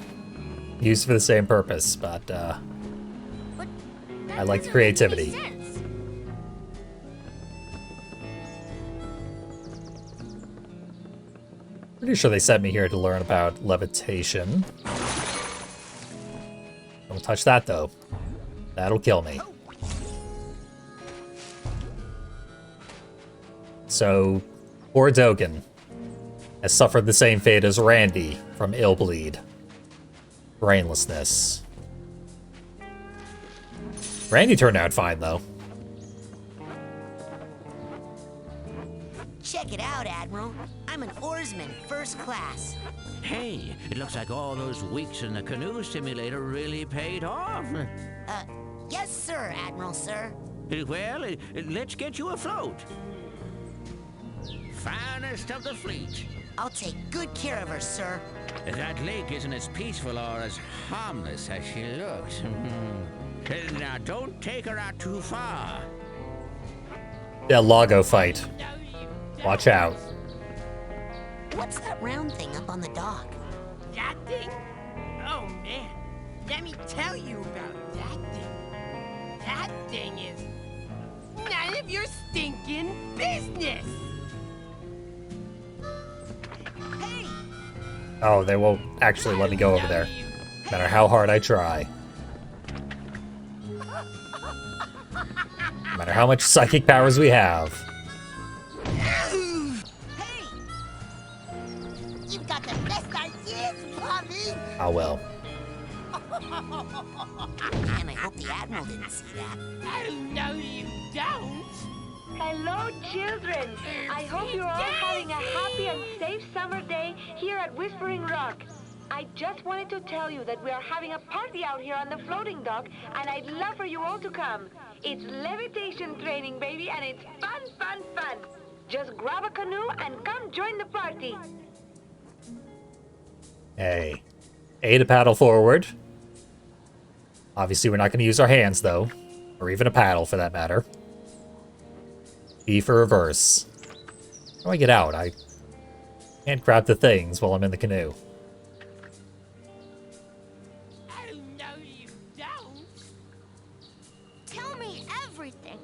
used for the same purpose, but I like the creativity. Pretty sure they sent me here to learn about levitation. Don't touch that, though. That'll kill me. So, poor Dogen has suffered the same fate as Randy from Illbleed. Brainlessness. Randy turned out fine, though. Check it out, Admiral. I'm an oarsman, first class. Hey, it looks like all those weeks in the canoe simulator really paid off. Yes, sir, Admiral, sir. Well, let's get you afloat. Finest of the fleet. I'll take good care of her, sir. That lake isn't as peaceful or as harmless as she looks. Now, don't take her out too far. That Lago fight. Watch out. What's that round thing up on the dock? That thing? Oh man, let me tell you about that thing. That thing is none of your stinking business. Hey! Oh, they won't actually let me go over there, no matter how hard I try. No matter how much psychic powers we have. Hey! You've got the best ideas, Bobby! Oh well. And I hope the Admiral didn't see that. Oh, no you don't. Hello, children. I hope you're all having a happy and safe summer day here at Whispering Rock. I just wanted to tell you that we are having a party out here on the floating dock, and I'd love for you all to come. It's levitation training, baby, and it's fun, fun, fun. Just grab a canoe and come join the party. Hey. A to paddle forward. Obviously, we're not going to use our hands, though. Or even a paddle, for that matter. B for reverse. How do I get out? I can't grab the things while I'm in the canoe. Oh, no you don't. Tell me everything.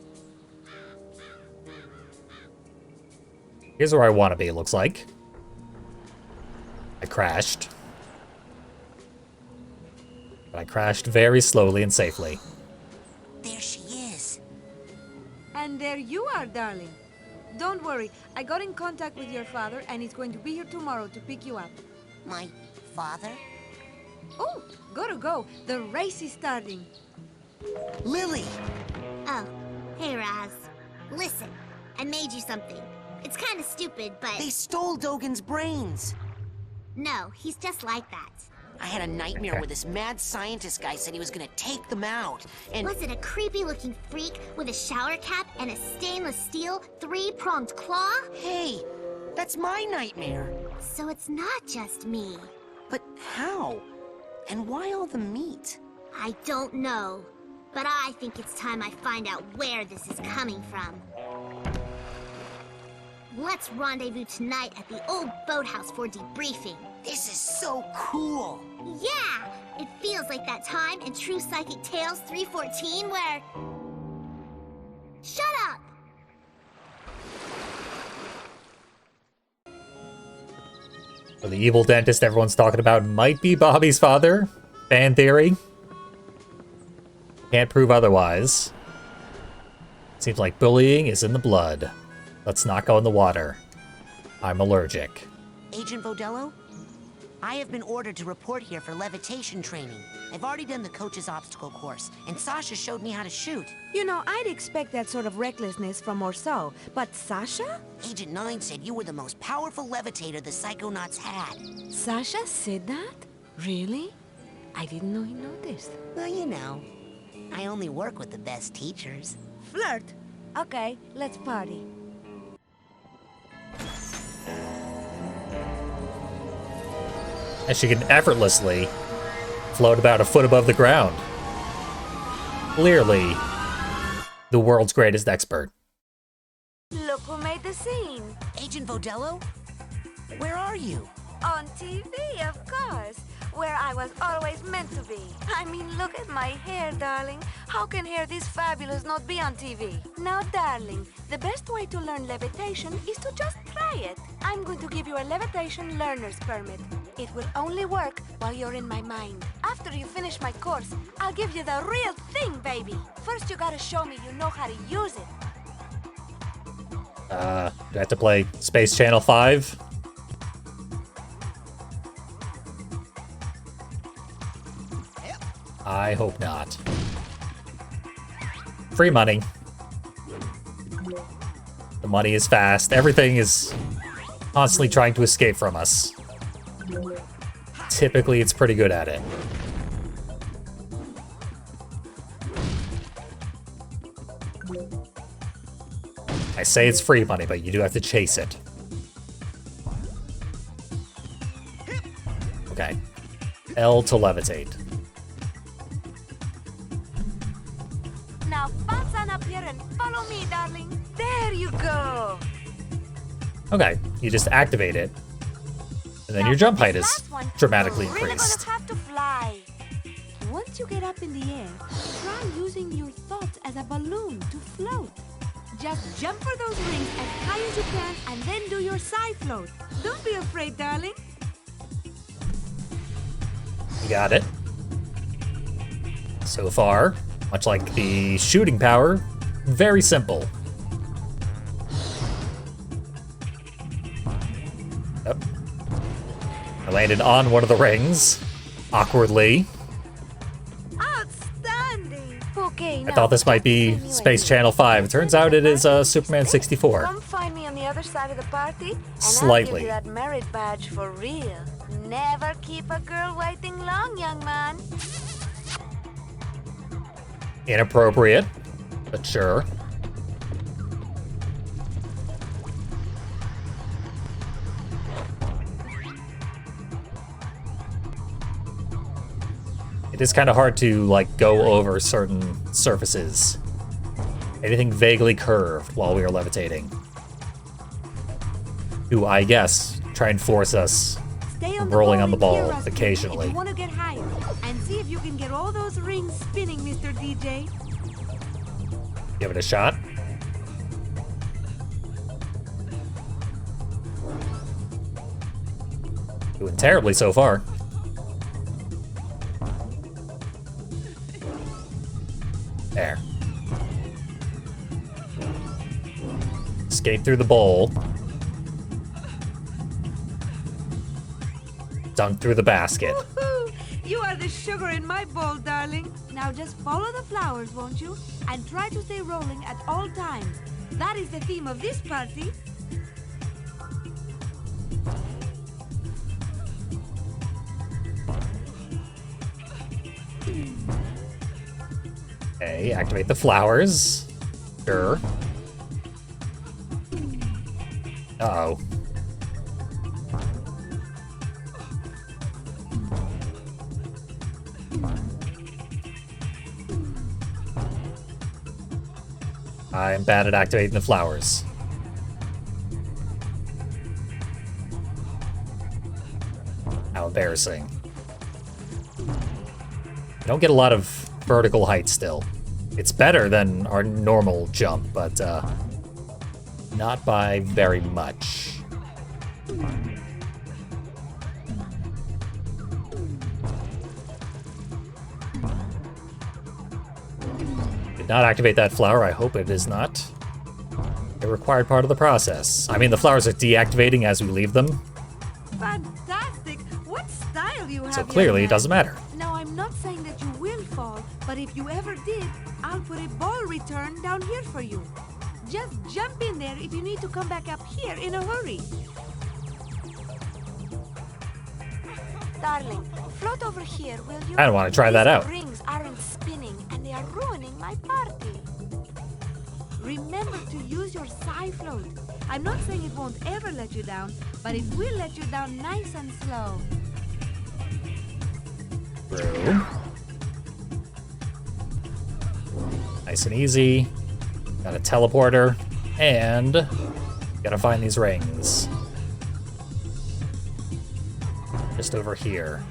Here's where I want to be, it looks like. I crashed. But I crashed very slowly and safely. There she is. And there you are, darling. Don't worry, I got in contact with your father and he's going to be here tomorrow to pick you up. My father? Oh, gotta go. The race is starting. Lily! Oh, hey, Raz. Listen, I made you something. It's kind of stupid, but... They stole Dogen's brains! No, he's just like that. I had a nightmare where this mad scientist guy said he was gonna take them out, and... Was it a creepy-looking freak with a shower cap and a stainless steel three-pronged claw? Hey, that's my nightmare. So it's not just me. But how? And why all the meat? I don't know, but I think it's time I find out where this is coming from. Let's rendezvous tonight at the old boathouse for debriefing. This is so cool! Yeah! It feels like that time in True Psychic Tales 314 where... Shut up! So the evil dentist everyone's talking about might be Bobby's father. Fan theory. Can't prove otherwise. Seems like bullying is in the blood. Let's not go in the water. I'm allergic. Agent Vodello? I have been ordered to report here for levitation training. I've already done the coach's obstacle course, and Sasha showed me how to shoot. You know, I'd expect that sort of recklessness from Orso, but Sasha? Agent 9 said you were the most powerful levitator the Psychonauts had. Sasha said that? Really? I didn't know he noticed. Well, you know, I only work with the best teachers. Flirt? Okay, let's party. And she can effortlessly float about a foot above the ground. Clearly, the world's greatest expert. Look who made the scene. Agent Vodello? Where are you? On TV, of course. Where I was always meant to be. I mean, look at my hair, darling. How can hair this fabulous not be on TV? Now, darling, the best way to learn levitation is to just try it. I'm going to give you a levitation learner's permit. It will only work while you're in my mind. After you finish my course, I'll give you the real thing, baby. First, you gotta show me you know how to use it. Do I have to play Space Channel 5? I hope not. Free money. The money is fast. Everything is constantly trying to escape from us. Typically, it's pretty good at it. I say it's free money, but you do have to chase it. Okay. L to levitate. Now bounce on up here and follow me, darling. There you go. Okay, you just activate it, And then your jump height is Last one, dramatically you're really increased. gonna have to fly. Once you get up in the air, try using your thoughts as a balloon to float. Just jump for those rings as high as you can and then do your side float. Don't be afraid, darling. You got it. So far, much like the shooting power, very simple. Yep. I landed on one of the rings, awkwardly. Outstanding. Okay, I thought this might be Space Channel 5. It turns out it is Superman 64. Come find me on the other side of the party, and Slightly. I'll give you that merit badge for real. Never keep a girl waiting long, young man. Inappropriate, but sure. It is kind of hard to, like, go over certain surfaces. Anything vaguely curved while we are levitating. To, I guess, try and force us from rolling on the ball occasionally. If you want to get higher, and see if you can get all those rings spinning, Mr. DJ. Give it a shot. Doing terribly so far. There. Skate through the bowl. Dunk through the basket. Woohoo! You are the sugar in my bowl, darling. Now just follow the flowers, won't you? And try to stay rolling at all times. That is the theme of this party. Okay, activate the flowers. Sure. Uh-oh. I'm bad at activating the flowers. How embarrassing. I don't get a lot of vertical height still. It's better than our normal jump, but not by very much. Did not activate that flower. I hope it is not a required part of the process. I mean, the flowers are deactivating as we leave them, Fantastic! What style you have, so clearly young it doesn't man. matter. Now, I'm not saying that you will fall, but if you ever did, I'll put a ball return down here for you. Just jump in there if you need to come back up here in a hurry. Darling, float over here, will you? I don't want to try that These out. rings aren't spinning, and they are ruining my party. Remember to use your side float. I'm not saying it won't ever let you down, but it will let you down nice and slow. Through. Nice and easy. Got a teleporter, and gotta find these rings. Just over here.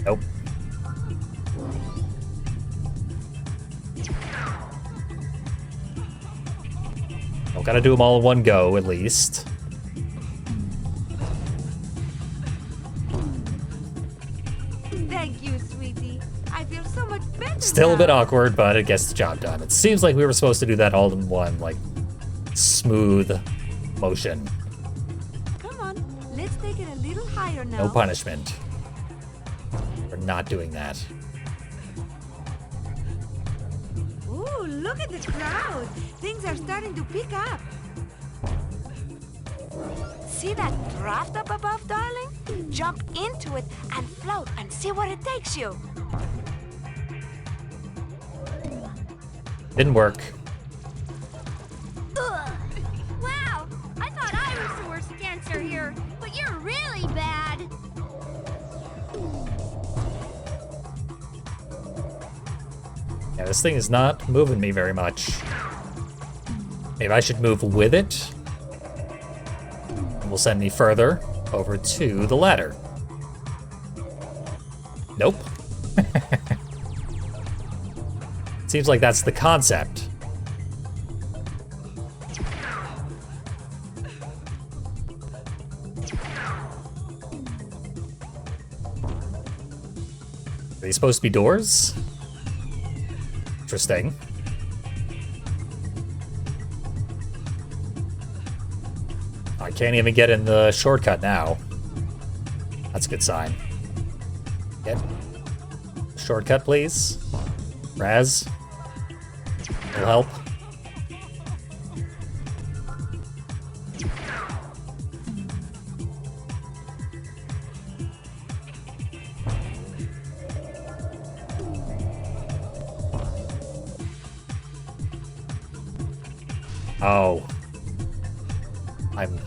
Nope. Don't gotta do them all in one go, at least. Thank you, sweetie. I feel so much better Still a now. bit awkward, but it gets the job done. It seems like we were supposed to do that all in one, like, smooth motion. Come on, let's take it a little higher now. No punishment for not doing that. Ooh, look at the crowd. Things are starting to pick up. See that draft up above, darling? Jump into it and float and see where it takes you. Didn't work. Ugh. Wow, I thought I was the worst dancer here, but you're really bad. Yeah, this thing is not moving me very much. Maybe I should move with it. will send me further over to the ladder. Nope. Seems like that's the concept. Are these supposed to be doors? Interesting. I can't even get in the shortcut now. That's a good sign. Get shortcut, please. Raz. Will help. Oh. I'm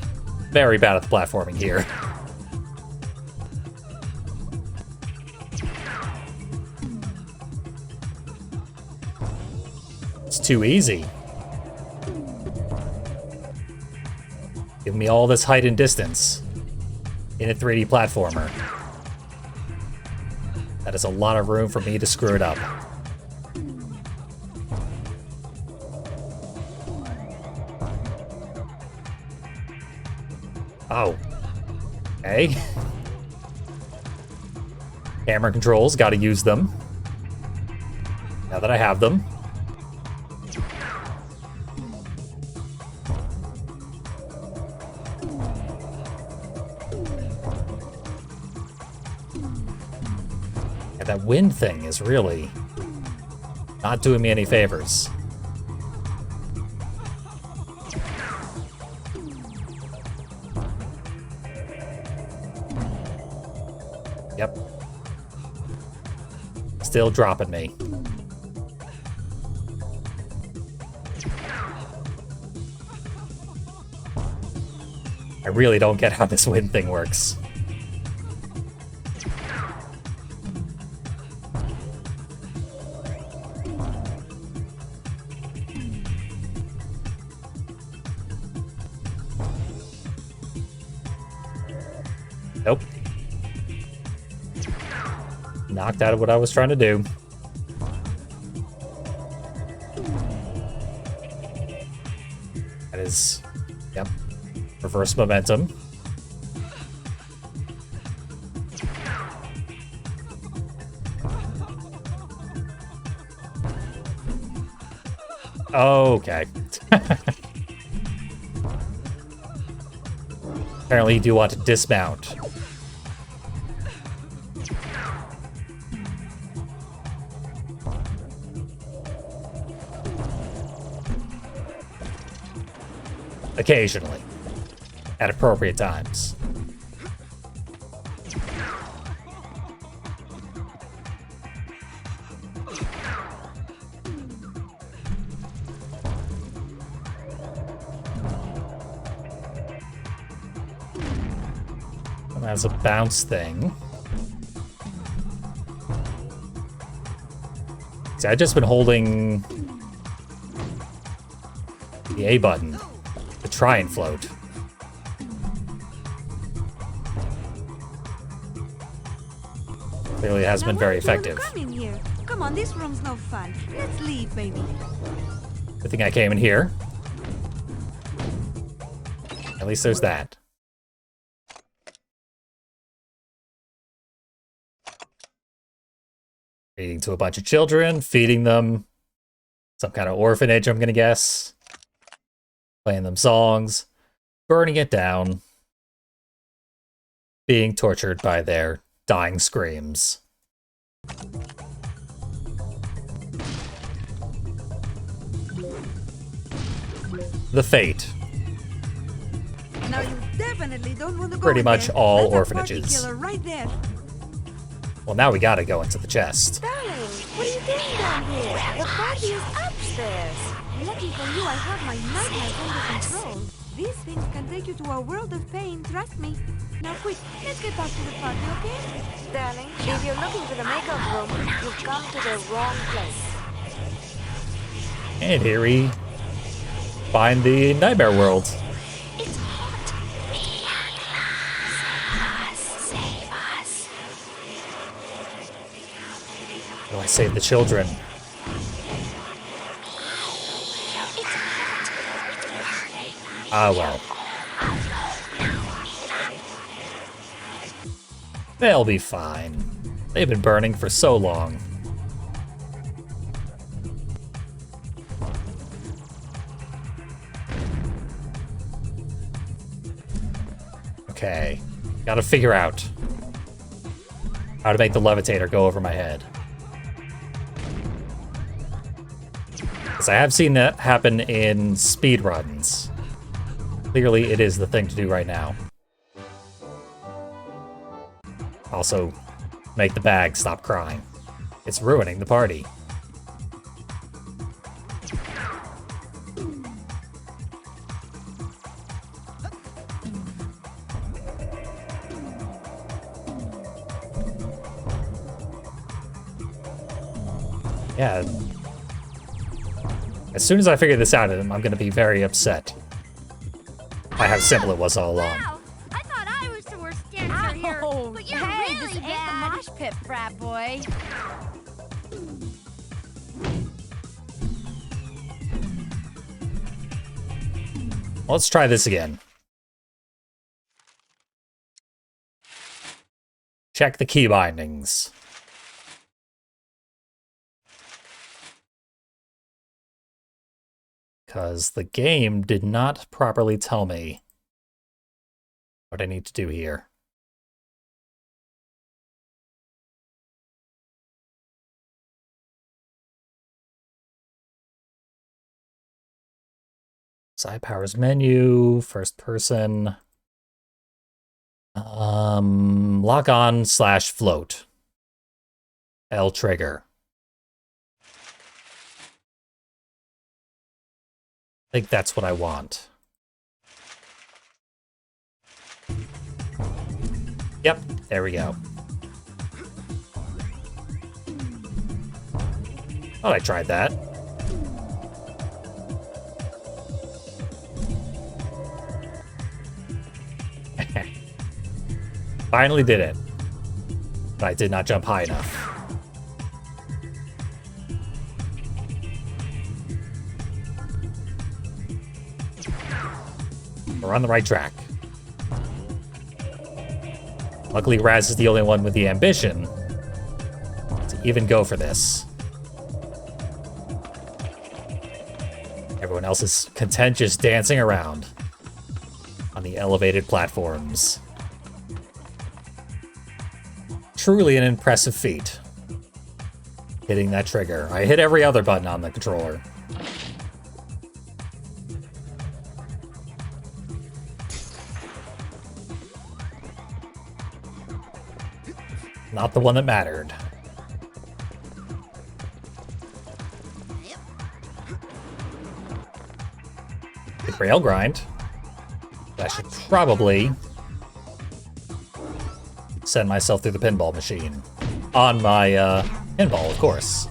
very bad at the platforming here. It's too easy. Give me all this height and distance in a 3D platformer. That is a lot of room for me to screw it up. Oh. Okay. Camera controls, gotta use them. Now that I have them. Yeah, that wind thing is really not doing me any favors. Yep. Still dropping me. I really don't get how this wind thing works. Nope. Knocked out of what I was trying to do. That is, yep, reverse momentum. Okay. Apparently you do want to dismount. Occasionally. At appropriate times. And that's a bounce thing. See, I've just been holding the A button to try and float. Clearly it has been very effective. Come in here. Come on, this room's no fun. Let's leave, baby. Good thing I came in here. At least there's that. Feeding to a bunch of children, feeding them. Some kind of orphanage, I'm gonna guess. Playing them songs. Burning it down. Being tortured by their dying screams. The fate. Now you definitely don't want to go Pretty in much there. all That's a orphanages. party killer right there. Well, now we gotta go into the chest. Darling, what are you doing down here? The party is upstairs. Lucky for you, I have my nightmares under control. These things can take you to a world of pain, trust me. Now quick, let's get back to the party, okay? Darling, if you're looking for the makeup room, you've come to the wrong place. And here we find the nightmare world. It's hot. Oh, I saved the children. Ah, well. They'll be fine. They've been burning for so long. Okay. Gotta figure out how to make the levitator go over my head. Because I have seen that happen in speedruns. Clearly, it is the thing to do right now. Also, make the bag stop crying. It's ruining the party. Yeah. As soon as I figure this out, I'm gonna be very upset by how simple it was all along. Wow, I thought I was the worst dancer here, but you're really bad. Mosh pit, frat boy. Let's try this again. Check the key bindings. Because the game did not properly tell me what I need to do here. Side powers menu, first person. Lock on / float. L trigger. I think that's what I want. Yep, there we go. Oh, I tried that. Finally did it. But I did not jump high enough. We're on the right track. Luckily, Raz is the only one with the ambition to even go for this. Everyone else is content just dancing around on the elevated platforms. Truly an impressive feat. Hitting that trigger. I hit every other button on the controller. Not the one that mattered. Big rail grind. I should probably send myself through the pinball machine. On my pinball, of course.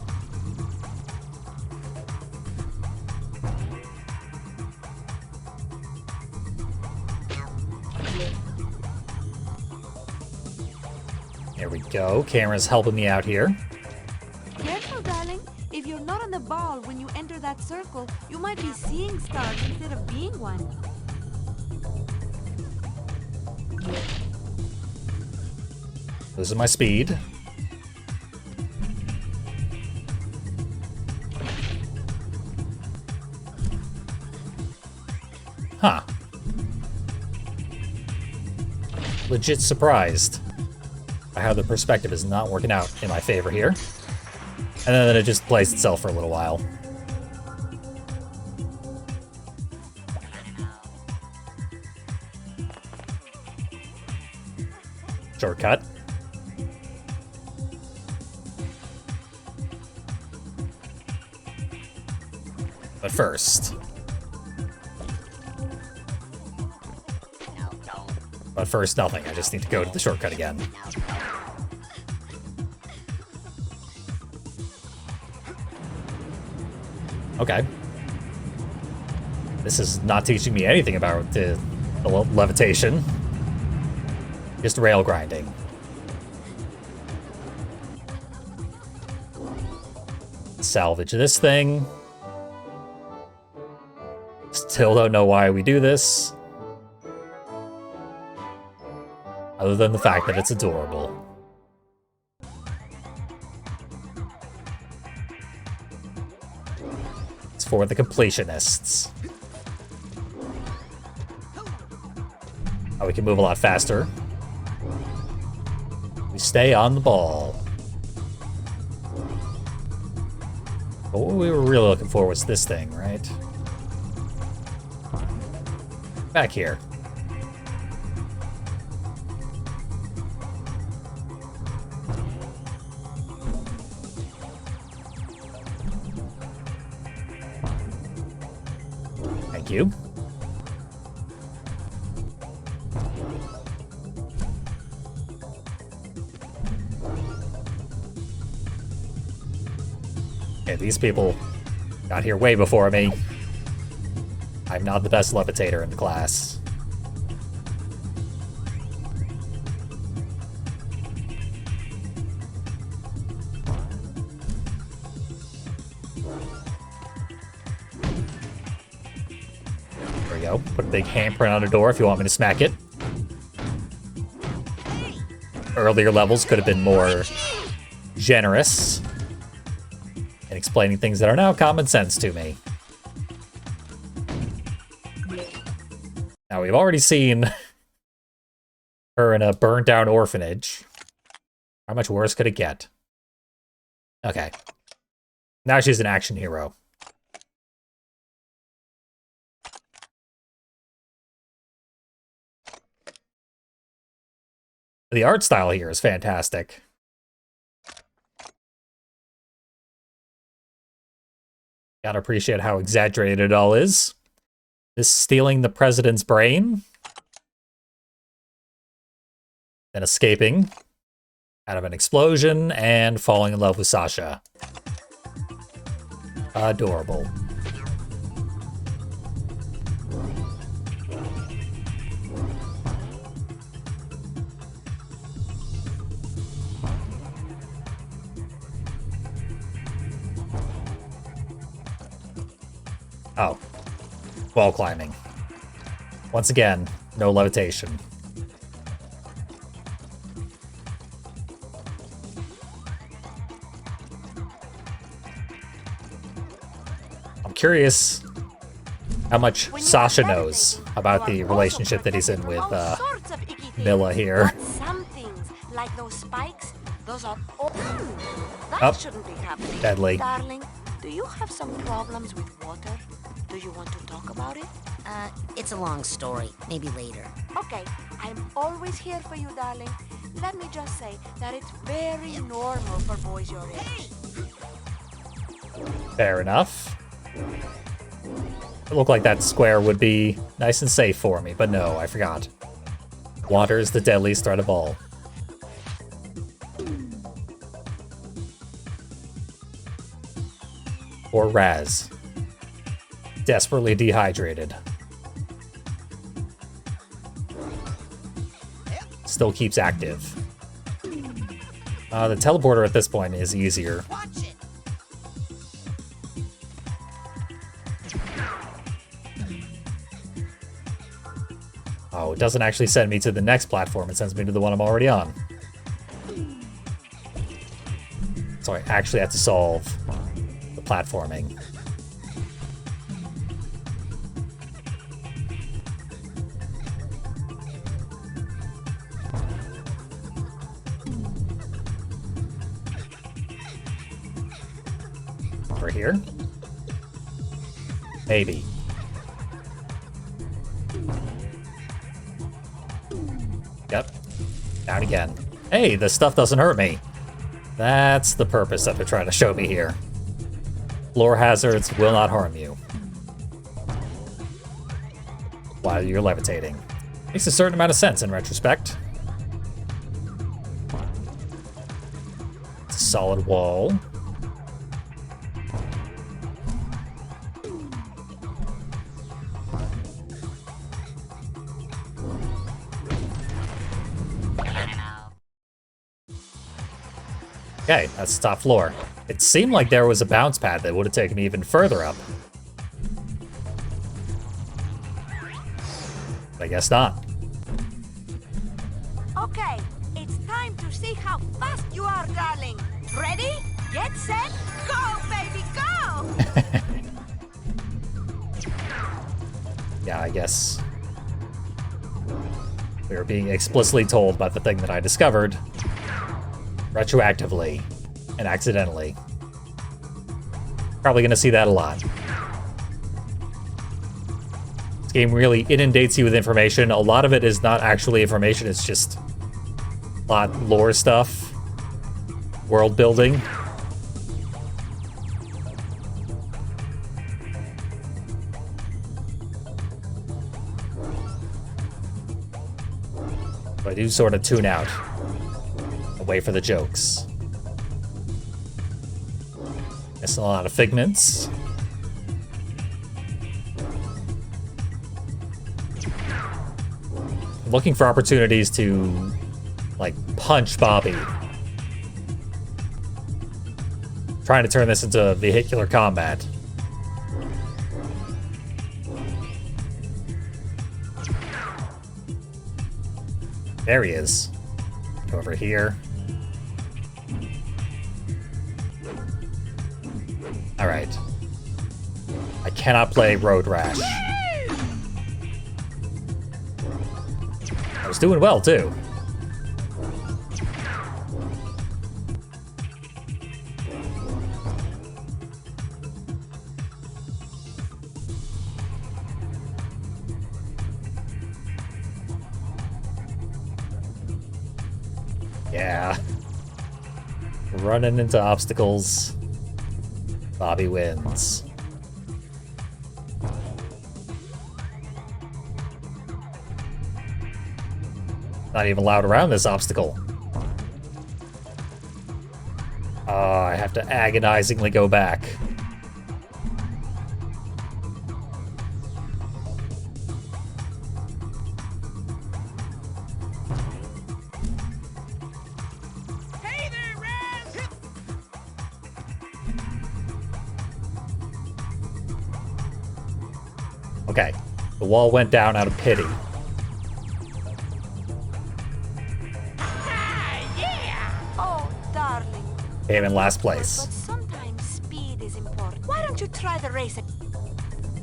There we go. Camera's helping me out here. Careful, darling. If you're not on the ball when you enter that circle, you might be seeing stars instead of being one. Losing my speed. Huh. Legit surprised by how the perspective is not working out in my favor here. And then it just plays itself for a little while. Shortcut. But first. But first, nothing. I just need to go to the shortcut again. Okay. This is not teaching me anything about the levitation. Just rail grinding. salvage this thing. Still don't know why we do this. Other than the fact that it's adorable. It's for the completionists. Oh, we can move a lot faster. We stay on the ball. But what we were really looking for was this thing, right? Back here. Thank you. Okay, these people got here way before me. I'm not the best levitator in the class. There we go. Put a big handprint on a door if you want me to smack it. Earlier levels could have been more generous in explaining things that are now common sense to me. Now, we've already seen her in a burnt down orphanage. How much worse could it get? Okay. Now she's an action hero. The art style here is fantastic. Gotta appreciate how exaggerated it all is. This stealing the president's brain. Then escaping out of an explosion and falling in love with Sasha. Adorable. Oh. Wall climbing. Once again, no levitation. I'm curious how much Sasha knows about the relationship that he's in with Milla here. Some things, like those spikes, those are all... That shouldn't be happening. Deadly. Darling, do you have some problems with water? Do you want to talk about it? It's a long story. Maybe later. Okay, I'm always here for you, darling. Let me just say that it's very normal for boys your age. Fair enough. It looked like that square would be nice and safe for me, but no, I forgot. Water is the deadliest threat of all. Or Raz. Desperately dehydrated. Still keeps active. The teleporter at this point is easier. Oh, it doesn't actually send me to the next platform, it sends me to the one I'm already on. So I actually have to solve the platforming. Over here? Maybe. Yep. Down again. Hey, this stuff doesn't hurt me. That's the purpose that they're trying to show me here. Floor hazards will not harm you while you're levitating. Makes a certain amount of sense in retrospect. It's a solid wall. Okay, that's the top floor. It seemed like there was a bounce pad that would have taken me even further up. But I guess not. Okay, it's time to see how fast you are, darling. Ready? Get set, go, baby, go! Yeah, I guess we were being explicitly told by the thing that I discovered retroactively and accidentally. Probably gonna see that a lot. This game really inundates you with information. A lot of it is not actually information, it's just plot, lore stuff, world building. But I do sort of tune out, away for the jokes. Missing a lot of figments. I'm looking for opportunities to, like, punch Bobby. Trying to turn this into vehicular combat. There he is. Over here. Alright. I cannot play Road Rash. I was doing well, too. Yeah. Running into obstacles. Bobby wins. Not even allowed around this obstacle. I have to agonizingly go back. Hey there, Raz! Okay, the wall went down out of pity. Oh, darling. Came in last place. But sometimes speed is important. Why don't you try the race?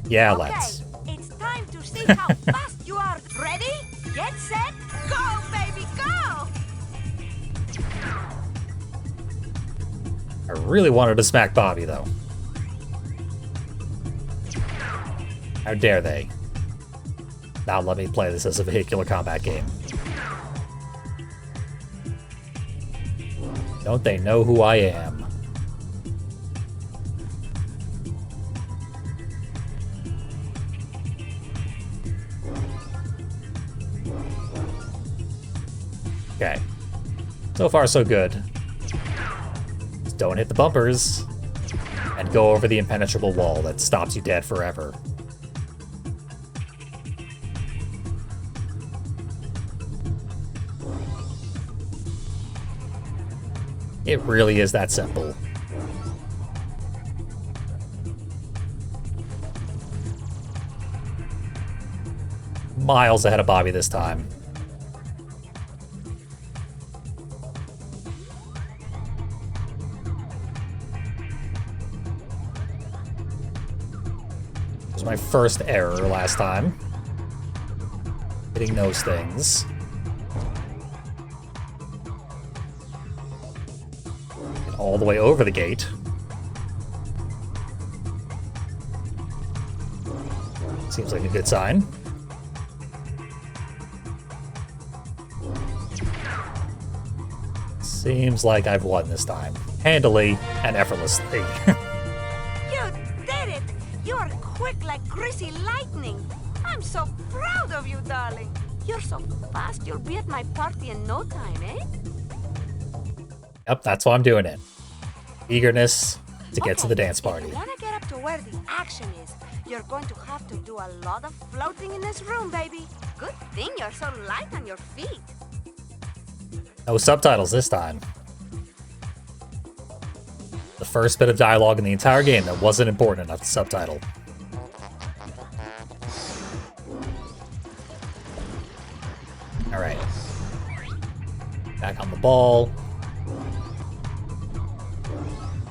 Yeah, Okay, let's. it's time to see how fast you are. Ready? Get set, go, baby, go! I really wanted to smack Bobby, though. How dare they? Now let me play this as a vehicular combat game. Don't they know who I am? Okay. So far, so good. Just don't hit the bumpers. And go over the impenetrable wall that stops you dead forever. It really is that simple. Miles ahead of Bobby this time. It was my first error last time. Hitting those things. All the way over the gate. Seems like a good sign. Seems like I've won this time. Handily and effortlessly. You did it! You're quick like greasy lightning. I'm so proud of you, darling. You're so fast, you'll be at my party in no time, eh? Yep, that's why I'm doing it. Eagerness to get to the dance party. If you want to get up to where the action is, you're going to have to do a lot of floating in this room, baby. Good thing you're so light on your feet. No subtitles this time. The first bit of dialogue in the entire game that wasn't important enough to subtitle. Alright. Back on the ball.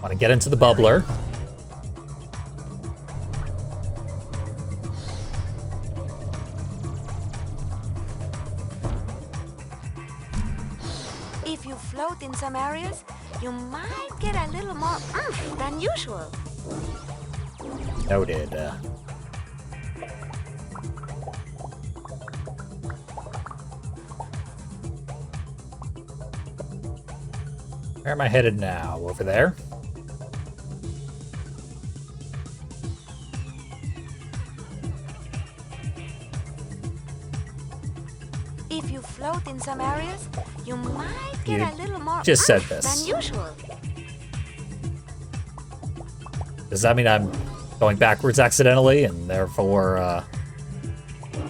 Want to get into the bubbler. If you float in some areas, you might get a little more oomph than usual. Noted. Where am I headed now? Over there? If you float in some areas, you might get You a little more just said oomph this. than usual. Does that mean I'm going backwards accidentally and therefore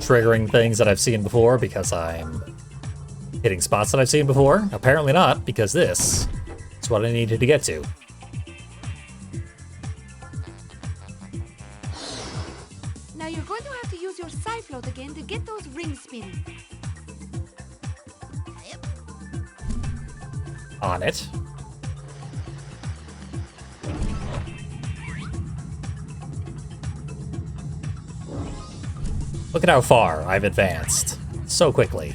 triggering things that I've seen before because I'm hitting spots that I've seen before? Apparently not, because this is what I needed to get to. Now you're going to have to use your side float again to get those rings spinning. On it. Look at how far I've advanced so quickly.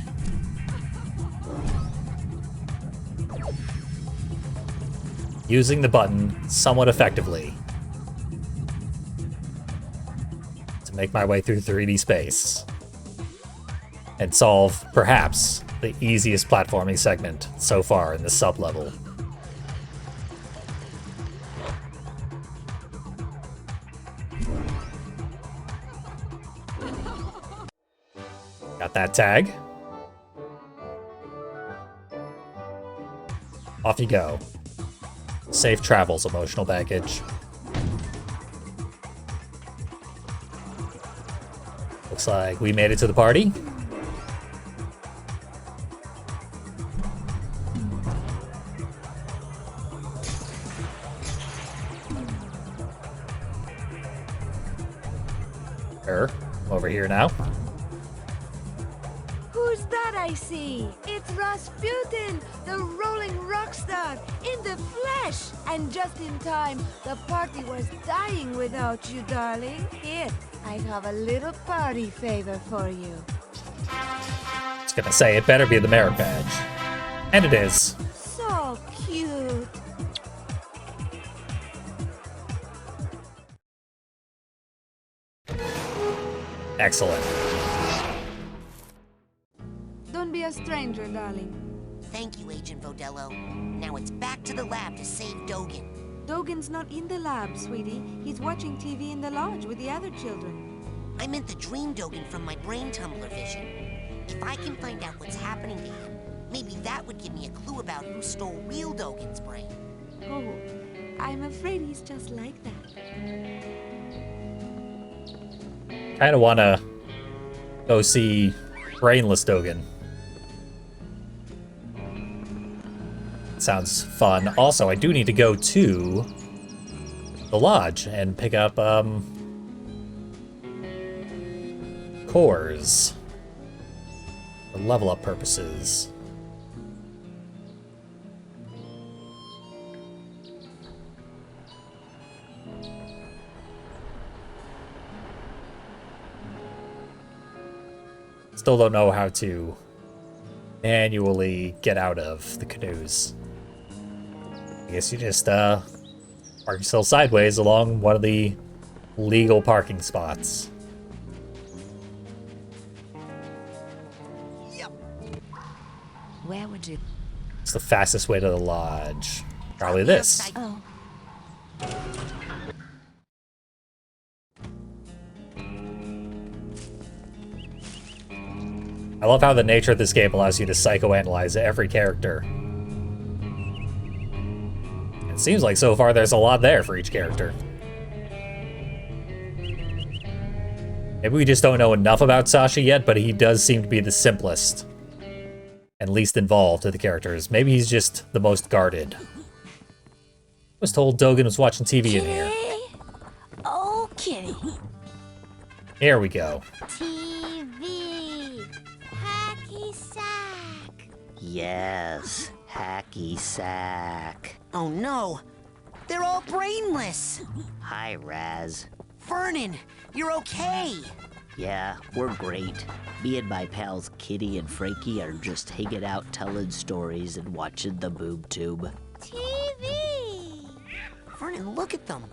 Using the button somewhat effectively to make my way through 3D space and solve, perhaps, the easiest platforming segment so far in this sub-level. Got that tag. Off you go. Safe travels, emotional baggage. Looks like we made it to the party. Over here now. Who's that I see? It's Rasputin, the rolling rock star, in the flesh! And just in time, the party was dying without you, darling. Here, I have a little party favor for you. I was gonna say, it better be the merit badge. And it is. So cute. Excellent. Don't be a stranger, darling. Thank you, Agent Vodello. Now it's back to the lab to save Dogen. Dogen's not in the lab, sweetie. He's watching TV in the lodge with the other children. I meant the dream Dogen from my brain tumbler vision. If I can find out what's happening to him, maybe that would give me a clue about who stole real Dogen's brain. Oh, I'm afraid he's just like that. Kind of want to go see Brainless Dogen. Sounds fun. Also, I do need to go to the lodge and pick up cores for level up purposes. Still don't know how to manually get out of the canoes. I guess you just park yourself sideways along one of the legal parking spots. Where would you... It's the fastest way to the lodge. Probably this. Oh. I love how the nature of this game allows you to psychoanalyze every character. It seems like so far there's a lot there for each character. Maybe we just don't know enough about Sasha yet, but he does seem to be the simplest and least involved of the characters. Maybe he's just the most guarded. Was told Dogen was watching TV in here. Oh, kitty. Here we go. TV. Hacky sack. Yes, hacky sack. Oh no! They're all brainless! Hi, Raz. Vernon, you're okay! Yeah, we're great. Me and my pals Kitty and Frankie are just hanging out telling stories and watching the boob tube. TV. Vernon, look at them!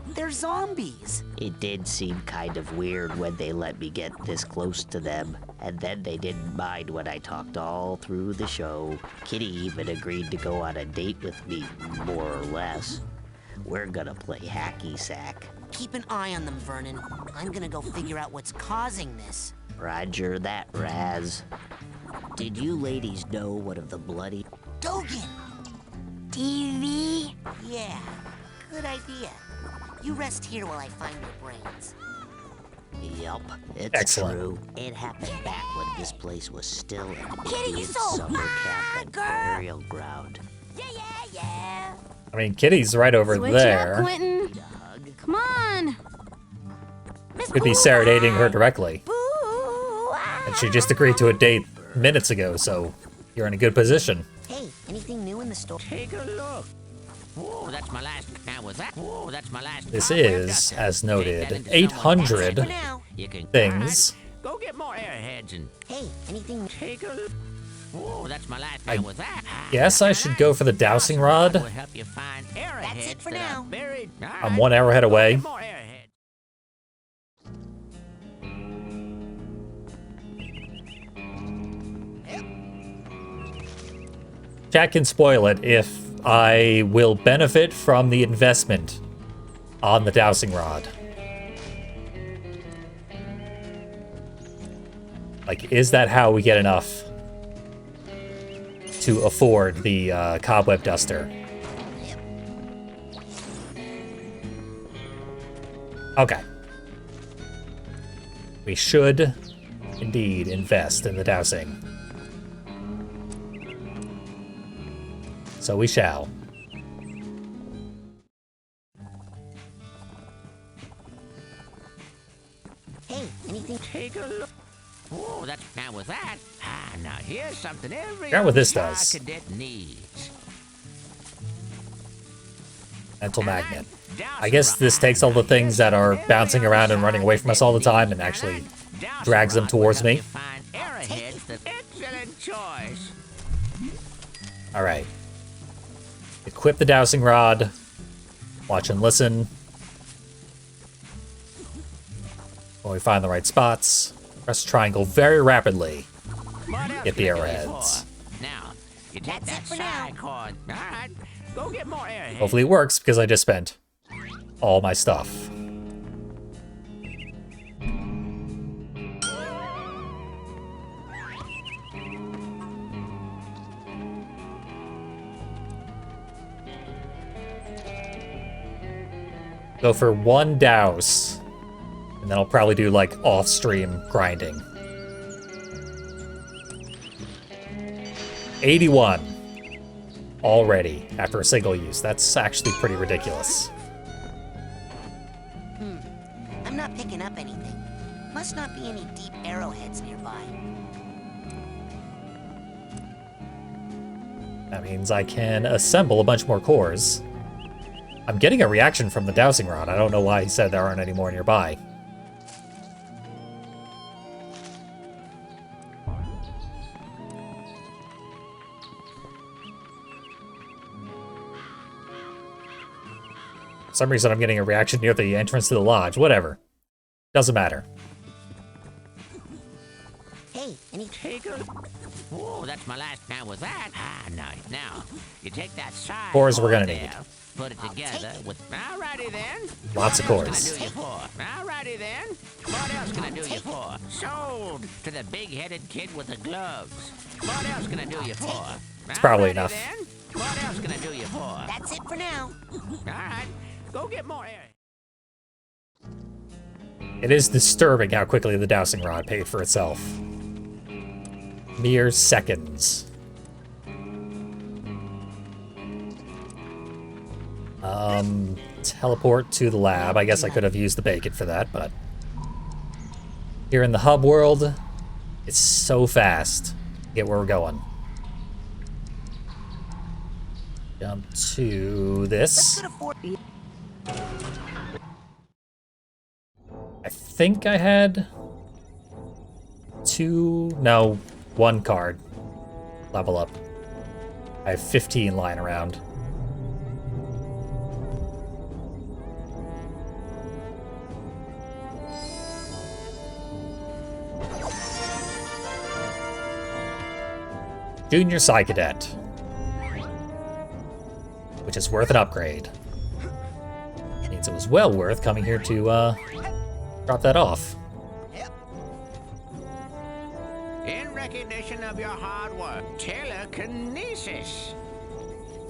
They're zombies! It did seem kind of weird when they let me get this close to them, and then they didn't mind when I talked all through the show. Kitty even agreed to go on a date with me, more or less. We're gonna play hacky sack. Keep an eye on them, Vernon. I'm gonna go figure out what's causing this. Roger that, Raz. Did you ladies know one of the bloody... Dogen! TV. Yeah, good idea. You rest here while I find your brains. Yup, it's Excellent. true. It happened back when this place was still an Kitty, Indian you so summer camp and girl. burial ground. Yeah. I mean, Kitty's right over Switch there. up, Quentin. Come on. Could be serenading her directly. Boo. And she just agreed to a date minutes ago, so you're in a good position. Hey, anything new in the store? Take a look. Whoa, that's my last. Now was that? Whoa, that's my last. This cobweb is, duster. as Take that noted, into 800 For now. You can things. Go get more airheads and Hey, anything... take a look. Whoa, that's my last. I Now was that? guess I should go for the dowsing rod. Will help you find arrowheads That's it for that now. are buried. All I'm right. one arrowhead Go away. get more arrowheads. Chat can spoil it if I will benefit from the investment on the dowsing rod. Like, is that how we get enough to afford the cobweb duster? Okay. We should indeed invest in the dowsing. So we shall. Hey, anything... Take a look. Whoa, that's now with that. Ah, now here's something every Forgot what this young does. cadet needs. Mental magnet. I guess this takes all the things that are bouncing around and running away from us all the time and actually drags them towards me. Find arrowheads that excellent choice. Alright. Equip the dowsing rod. Watch and listen. When we find the right spots, press triangle very rapidly. What else Get the can I do you arrowheads. for? Now, you take That's that it for side now. cord. All right, go get more arrowheads. Hopefully it works because I just spent all my stuff. Go for one douse, and then I'll probably do like off-stream grinding. 81 already after a single use. That's actually pretty ridiculous. I'm not picking up anything. Must not be any deep arrowheads nearby. That means I can assemble a bunch more cores. I'm getting a reaction from the dowsing rod. I don't know why he said there aren't any more nearby. For some reason I'm getting a reaction near the entrance to the lodge. Whatever. Doesn't matter. Hey, any... Take a Whoa, that's my last. Now with that. Ah, now you take that side. Cores we're cord gonna there, need. Put it together with. Alrighty then. Lots of What else cores. can I do you for? Alrighty then. What else can I do you for? Sold to the big-headed kid with the gloves. What else can I do you for? It's probably Alrighty enough. Then. What else can I do you for? That's it for now. Alright, go get more air. It is disturbing how quickly the dowsing rod paid for itself. Mere seconds. Teleport to the lab. I guess I could have used the bacon for that, but here in the hub world, it's so fast to get where we're going. Jump to this. I think I had one card level up. I have 15 lying around. Junior Psy Cadet, which is worth an upgrade. Means it was well worth coming here to drop that off. In recognition of your hard work, telekinesis.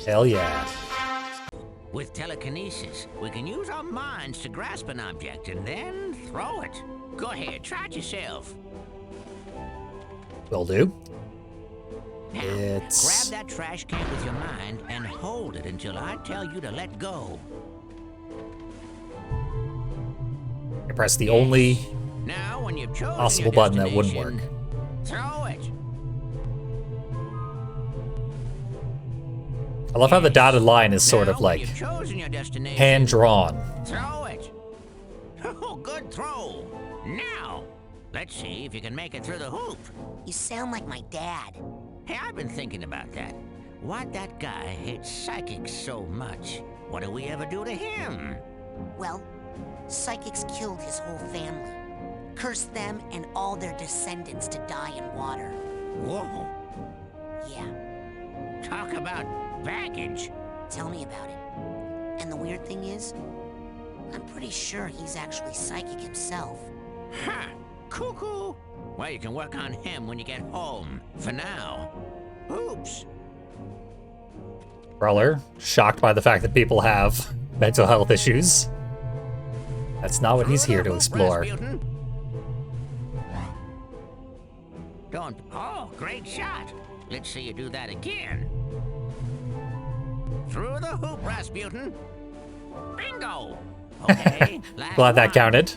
Hell yeah. With telekinesis, we can use our minds to grasp an object and then throw it. Go ahead, try it yourself. Will do. Now, grab that trash can with your mind and hold it until I tell you to let go. I press the only Now, when you've chosen possible button that wouldn't work. Throw it. I love how the dotted line is sort of like hand-drawn. Throw it. Oh, good throw. Now, let's see if you can make it through the hoop. You sound like my dad. Hey, I've been thinking about that. Why'd that guy hate psychics so much? What do we ever do to him? Well, psychics killed his whole family. Cursed them and all their descendants to die in water. Whoa. Yeah. Talk about baggage. Tell me about it. And the weird thing is, I'm pretty sure he's actually psychic himself. Ha! Cuckoo! Well, you can work on him when you get home. For now. Oops. Brawler, shocked by the fact that people have mental health issues. That's not what he's here to explore. Don't. Oh, great shot. Let's see you do that again. Through the hoop, Rasputin. Bingo. Okay. Glad that counted.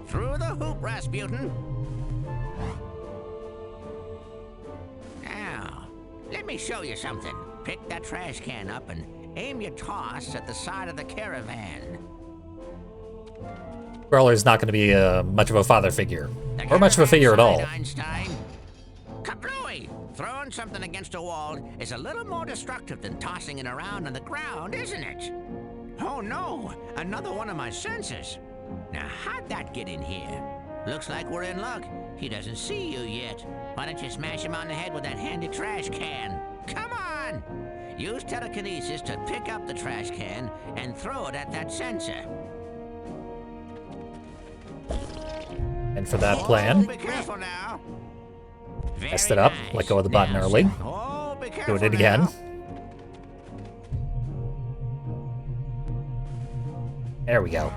Through the hoop, Rasputin. Now, let me show you something. Pick that trash can up and aim your toss at the side of the caravan. Brawler's not going to be much of a father figure, or much of a figure at all. Einstein. Kablooey! Throwing something against a wall is a little more destructive than tossing it around on the ground, isn't it? Oh no, another one of my sensors. Now how'd that get in here? Looks like we're in luck. He doesn't see you yet. Why don't you smash him on the head with that handy trash can? Come on! Use telekinesis to pick up the trash can and throw it at that sensor. And for that plan, be careful now. messed it up, let go of the button early. Doing it again. There we go.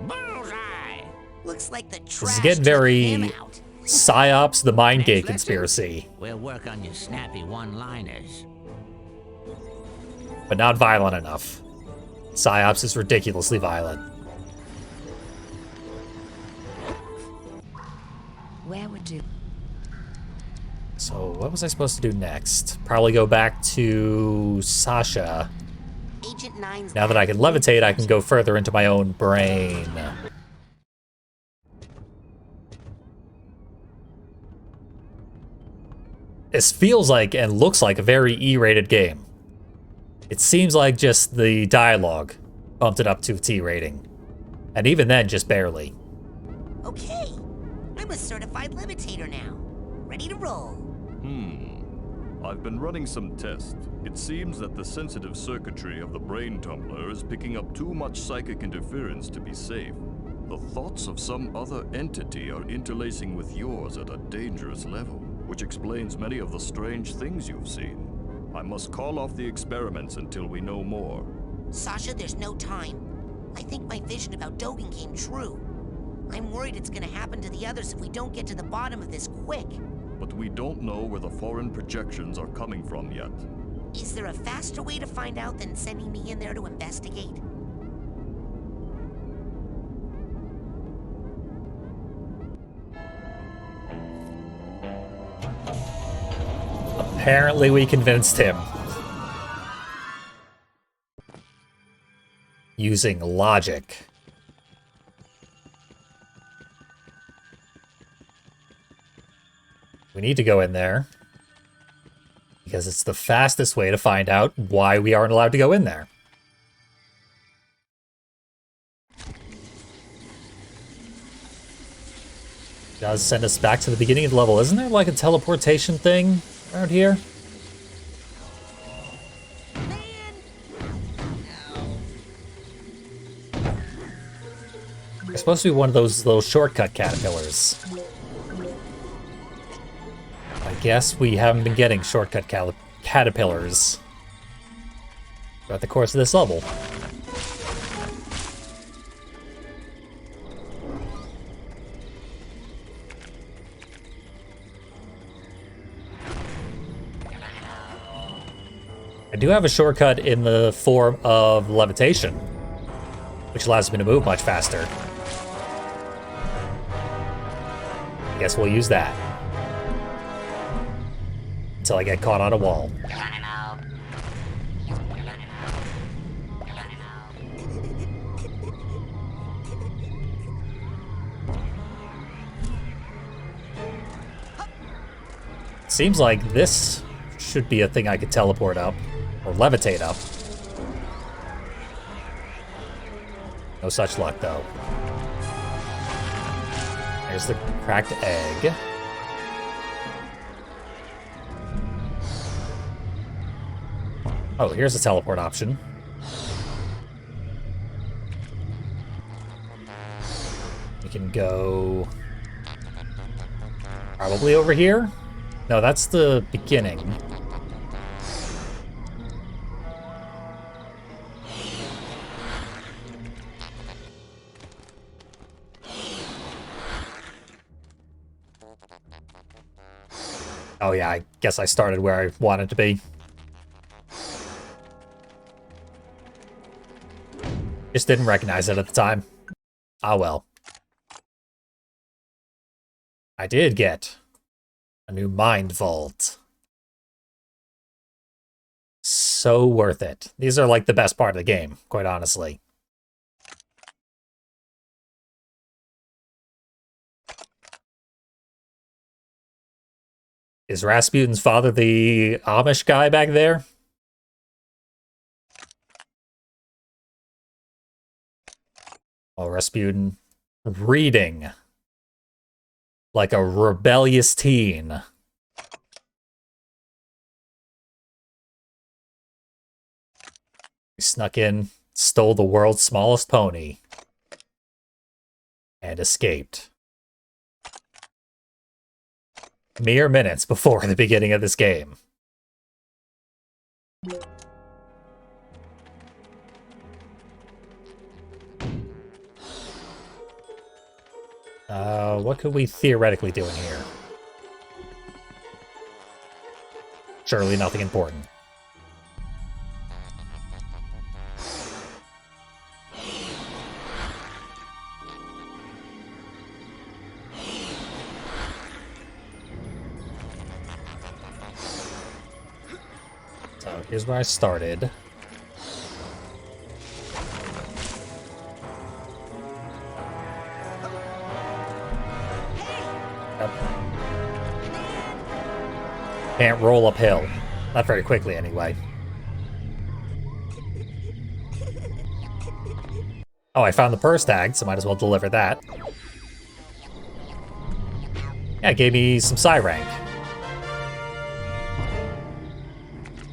Bullseye. Looks like the This trash is getting took very him out. PsyOps the Mind Gate conspiracy, We'll work on your snappy one-liners. but not violent enough. PsyOps is ridiculously violent. Where would you... So what was I supposed to do next? Probably go back to Sasha. Agent 9's Now that I can levitate, I can go further into my own brain. This feels like and looks like a very E-rated game. It seems like just the dialogue bumped it up to a T rating. And even then, just barely. Okay, I'm a certified levitator now. Ready to roll. I've been running some tests. It seems that the sensitive circuitry of the brain tumbler is picking up too much psychic interference to be safe. The thoughts of some other entity are interlacing with yours at a dangerous level, which explains many of the strange things you've seen. I must call off the experiments until we know more. Sasha, there's no time. I think my vision about Dogen came true. I'm worried it's gonna happen to the others if we don't get to the bottom of this quick. But we don't know where the foreign projections are coming from yet. Is there a faster way to find out than sending me in there to investigate? Apparently we convinced him. Using logic. We need to go in there. Because it's the fastest way to find out why we aren't allowed to go in there. Does send us back to the beginning of the level. Isn't there like a teleportation thing around here? There's supposed to be one of those little shortcut caterpillars. I guess we haven't been getting shortcut caterpillars throughout the course of this level. I do have a shortcut in the form of levitation, which allows me to move much faster. Guess we'll use that. Until I get caught on a wall. Seems like this should be a thing I could teleport up, or levitate up. No such luck, though. There's the cracked egg. Oh, here's a teleport option. We can go... probably over here? No, that's the beginning. Oh yeah, I guess I started where I wanted to be. Just didn't recognize it at the time. Ah well. I did get a new mind vault. So worth it. These are like the best part of the game, quite honestly. Is Rasputin's father the Amish guy back there? Oh, Rasputin reading like a rebellious teen. He snuck in, stole the world's smallest pony, and escaped. Mere minutes before the beginning of this game. What could we theoretically do in here? Surely nothing important. So here's where I started. Can't roll uphill. Not very quickly, anyway. Oh, I found the purse tag, so might as well deliver that. Yeah, it gave me some Psi rank.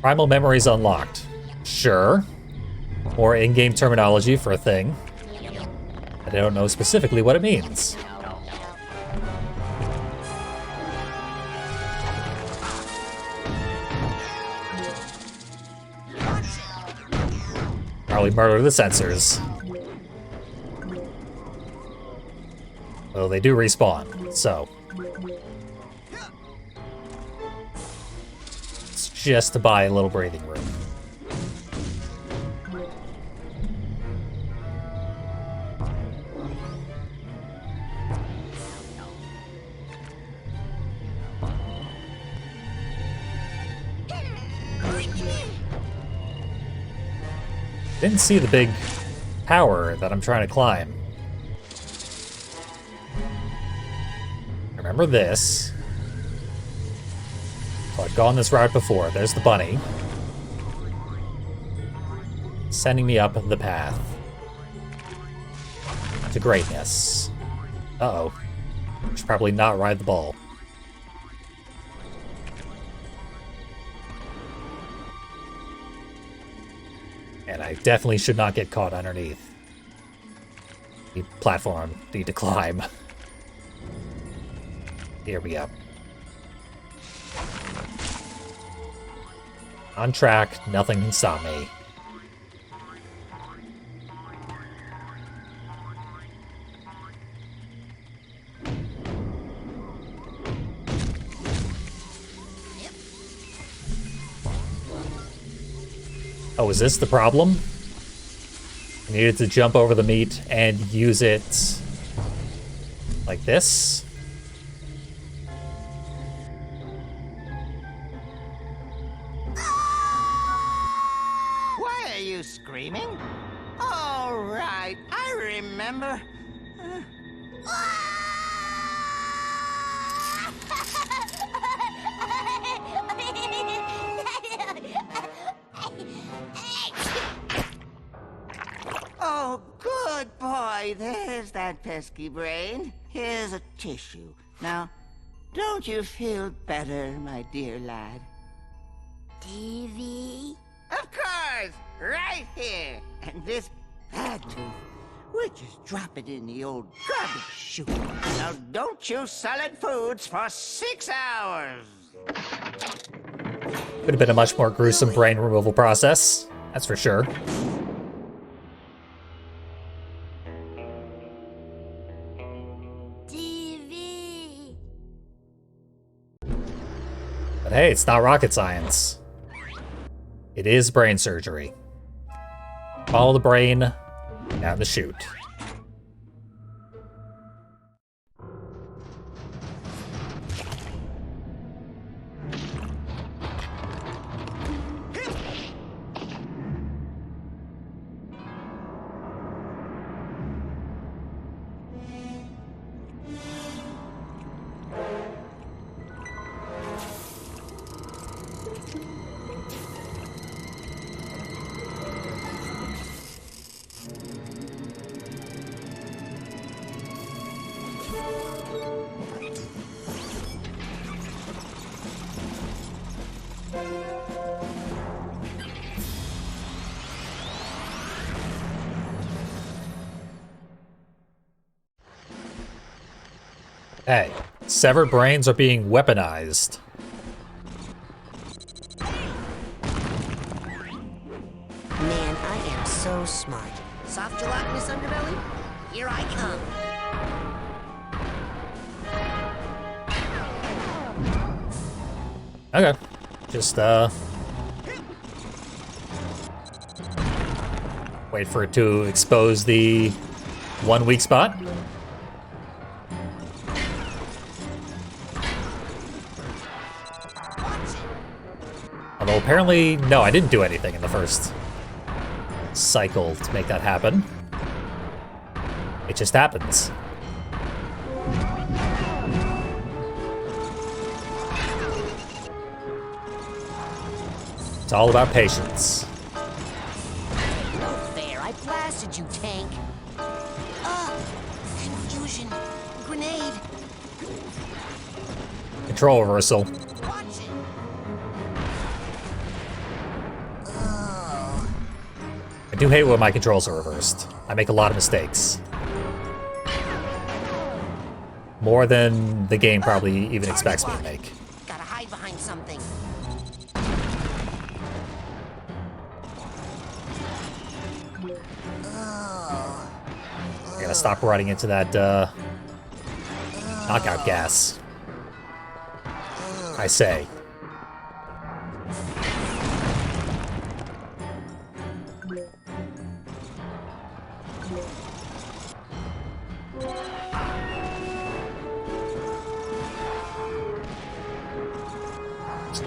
Primal memories unlocked. Sure. More in-game terminology for a thing. I don't know specifically what it means. Probably murder the sensors. Well, they do respawn, so. Let's just to buy a little breathing room. Didn't see the big tower that I'm trying to climb. Remember this. So I've gone this route before. There's the bunny. Sending me up the path. To greatness. Uh-oh. Should probably not ride the ball. And I definitely should not get caught underneath the platform. Need to climb. Here we go. On track, nothing can stop me. Oh, is this the problem? I needed to jump over the meat and use it like this. Why are you screaming? All right, I remember. Oh, good boy. There's that pesky brain. Here's a tissue. Now, don't you feel better, my dear lad? TV? Of course! Right here! And this bad tooth, we'll just drop it in the old garbage chute. Now don't chew solid foods for 6 hours! Would have been a much more gruesome brain removal process. That's for sure. TV. But hey, it's not rocket science. It is brain surgery. Follow the brain down the chute. Hey, severed brains are being weaponized. Man, I am so smart. Soft gelatinous underbelly? Here I come. Okay. Just, wait for it to expose the one weak spot. Although apparently, no, I didn't do anything in the first cycle to make that happen. It just happens. It's all about patience. No fair. I blasted you, tank. Confusion. Grenade. Control reversal. Watch it. I do hate when my controls are reversed. I make a lot of mistakes. More than the game probably even expects me to make. Gotta hide behind something. I gotta stop running into that knockout gas. I say.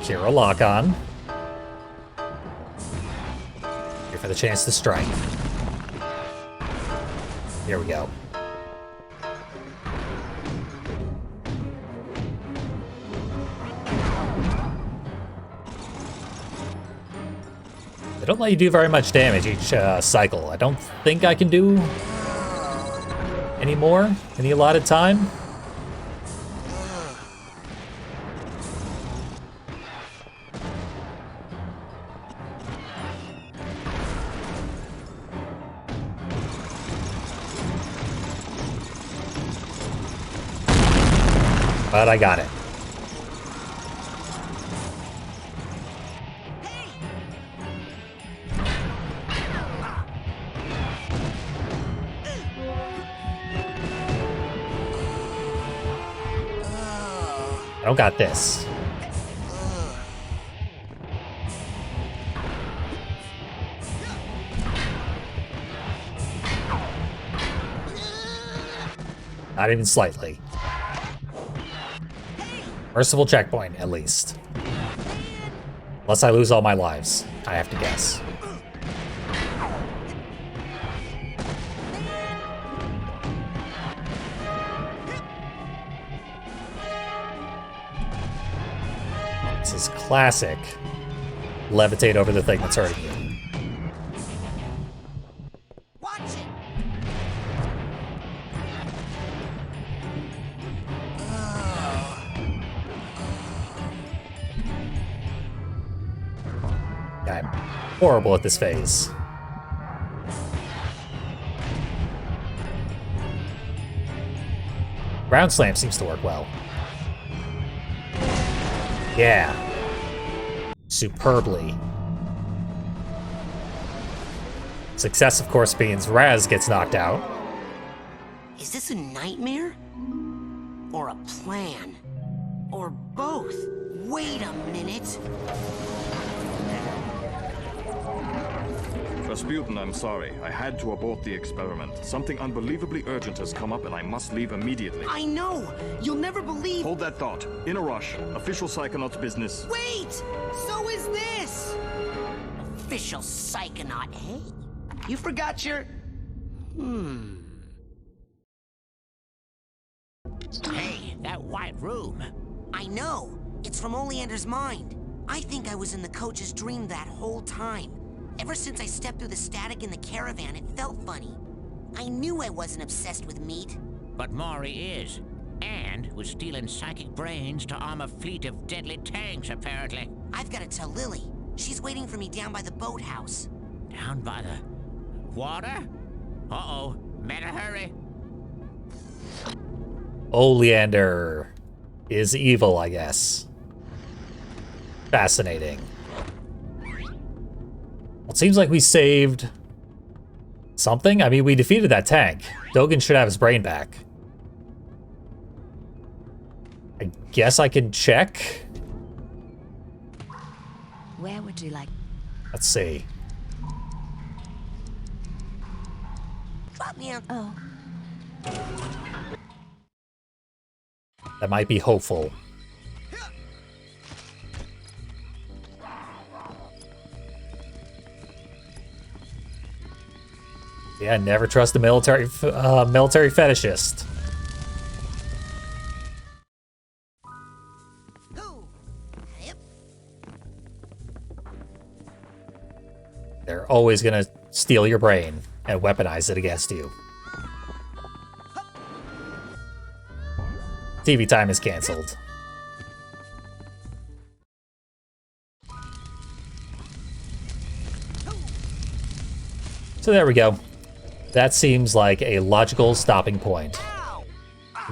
Secure a lock on. Here for the chance to strike. Here we go. They don't let you do very much damage each cycle. I don't think I can do any more in the allotted time. But I got it. I don't got this. Not even slightly. Merciful checkpoint, at least. Unless I lose all my lives, I have to guess. This is classic. Levitate over the thing that's hurting you. I'm horrible at this phase. Ground slam seems to work well. Yeah. Superbly. Success, of course, means Raz gets knocked out. Is this a nightmare? Or a plan? Or both? Wait a minute. Rasputin, I'm sorry. I had to abort the experiment. Something unbelievably urgent has come up and I must leave immediately. I know! You'll never believe— Hold that thought. In a rush. Official Psychonauts business. Wait! So is this! Official Psychonaut, eh? You forgot your— Hey, that white room. I know! It's from Oleander's mind. I think I was in the coach's dream that whole time. Ever since I stepped through the static in the caravan, it felt funny. I knew I wasn't obsessed with meat. But Maury is. And was stealing psychic brains to arm a fleet of deadly tanks, apparently. I've got to tell Lily. She's waiting for me down by the boathouse. Down by the water? Uh-oh. Better hurry. Oleander is evil, I guess. Fascinating. Well, it seems like we saved something. I mean, we defeated that tank. Dogen should have his brain back. I guess I can check. Where would you like? Let's see. Drop me out. Oh. That might be hopeful. Yeah, never trust a military fetishist. They're always gonna steal your brain and weaponize it against you. TV time is canceled. So there we go. That seems like a logical stopping point.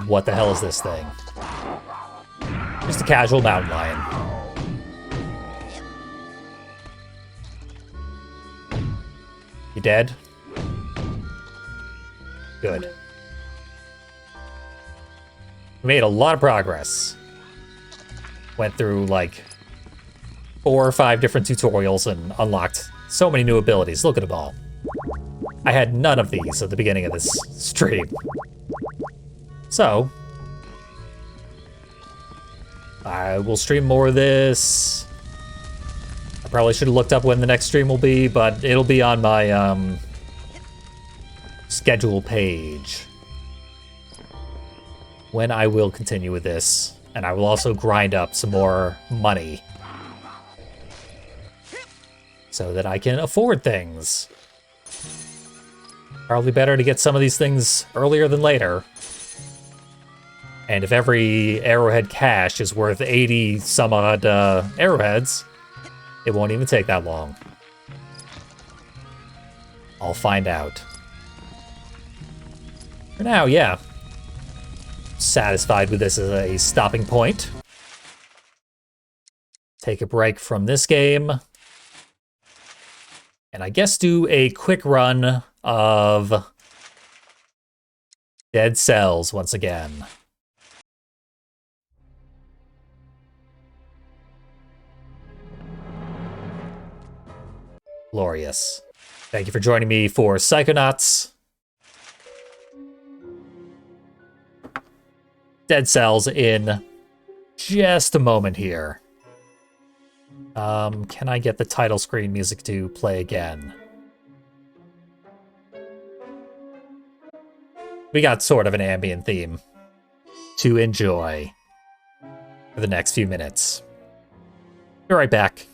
What the hell is this thing? Just a casual mountain lion. You dead? Good. We made a lot of progress. Went through like 4 or 5 different tutorials and unlocked so many new abilities. Look at them all. I had none of these at the beginning of this stream. So, I will stream more of this. I probably should have looked up when the next stream will be, but it'll be on my schedule page when I will continue with this. And I will also grind up some more money so that I can afford things. Probably better to get some of these things earlier than later. And if every arrowhead cache is worth 80 some odd arrowheads, it won't even take that long. I'll find out. For now, yeah. Satisfied with this as a stopping point. Take a break from this game. And I guess do a quick run of Dead Cells once again. Glorious. Thank you for joining me for Psychonauts. Dead Cells in just a moment here. Can I get the title screen music to play again? We got sort of an ambient theme to enjoy for the next few minutes. Be right back.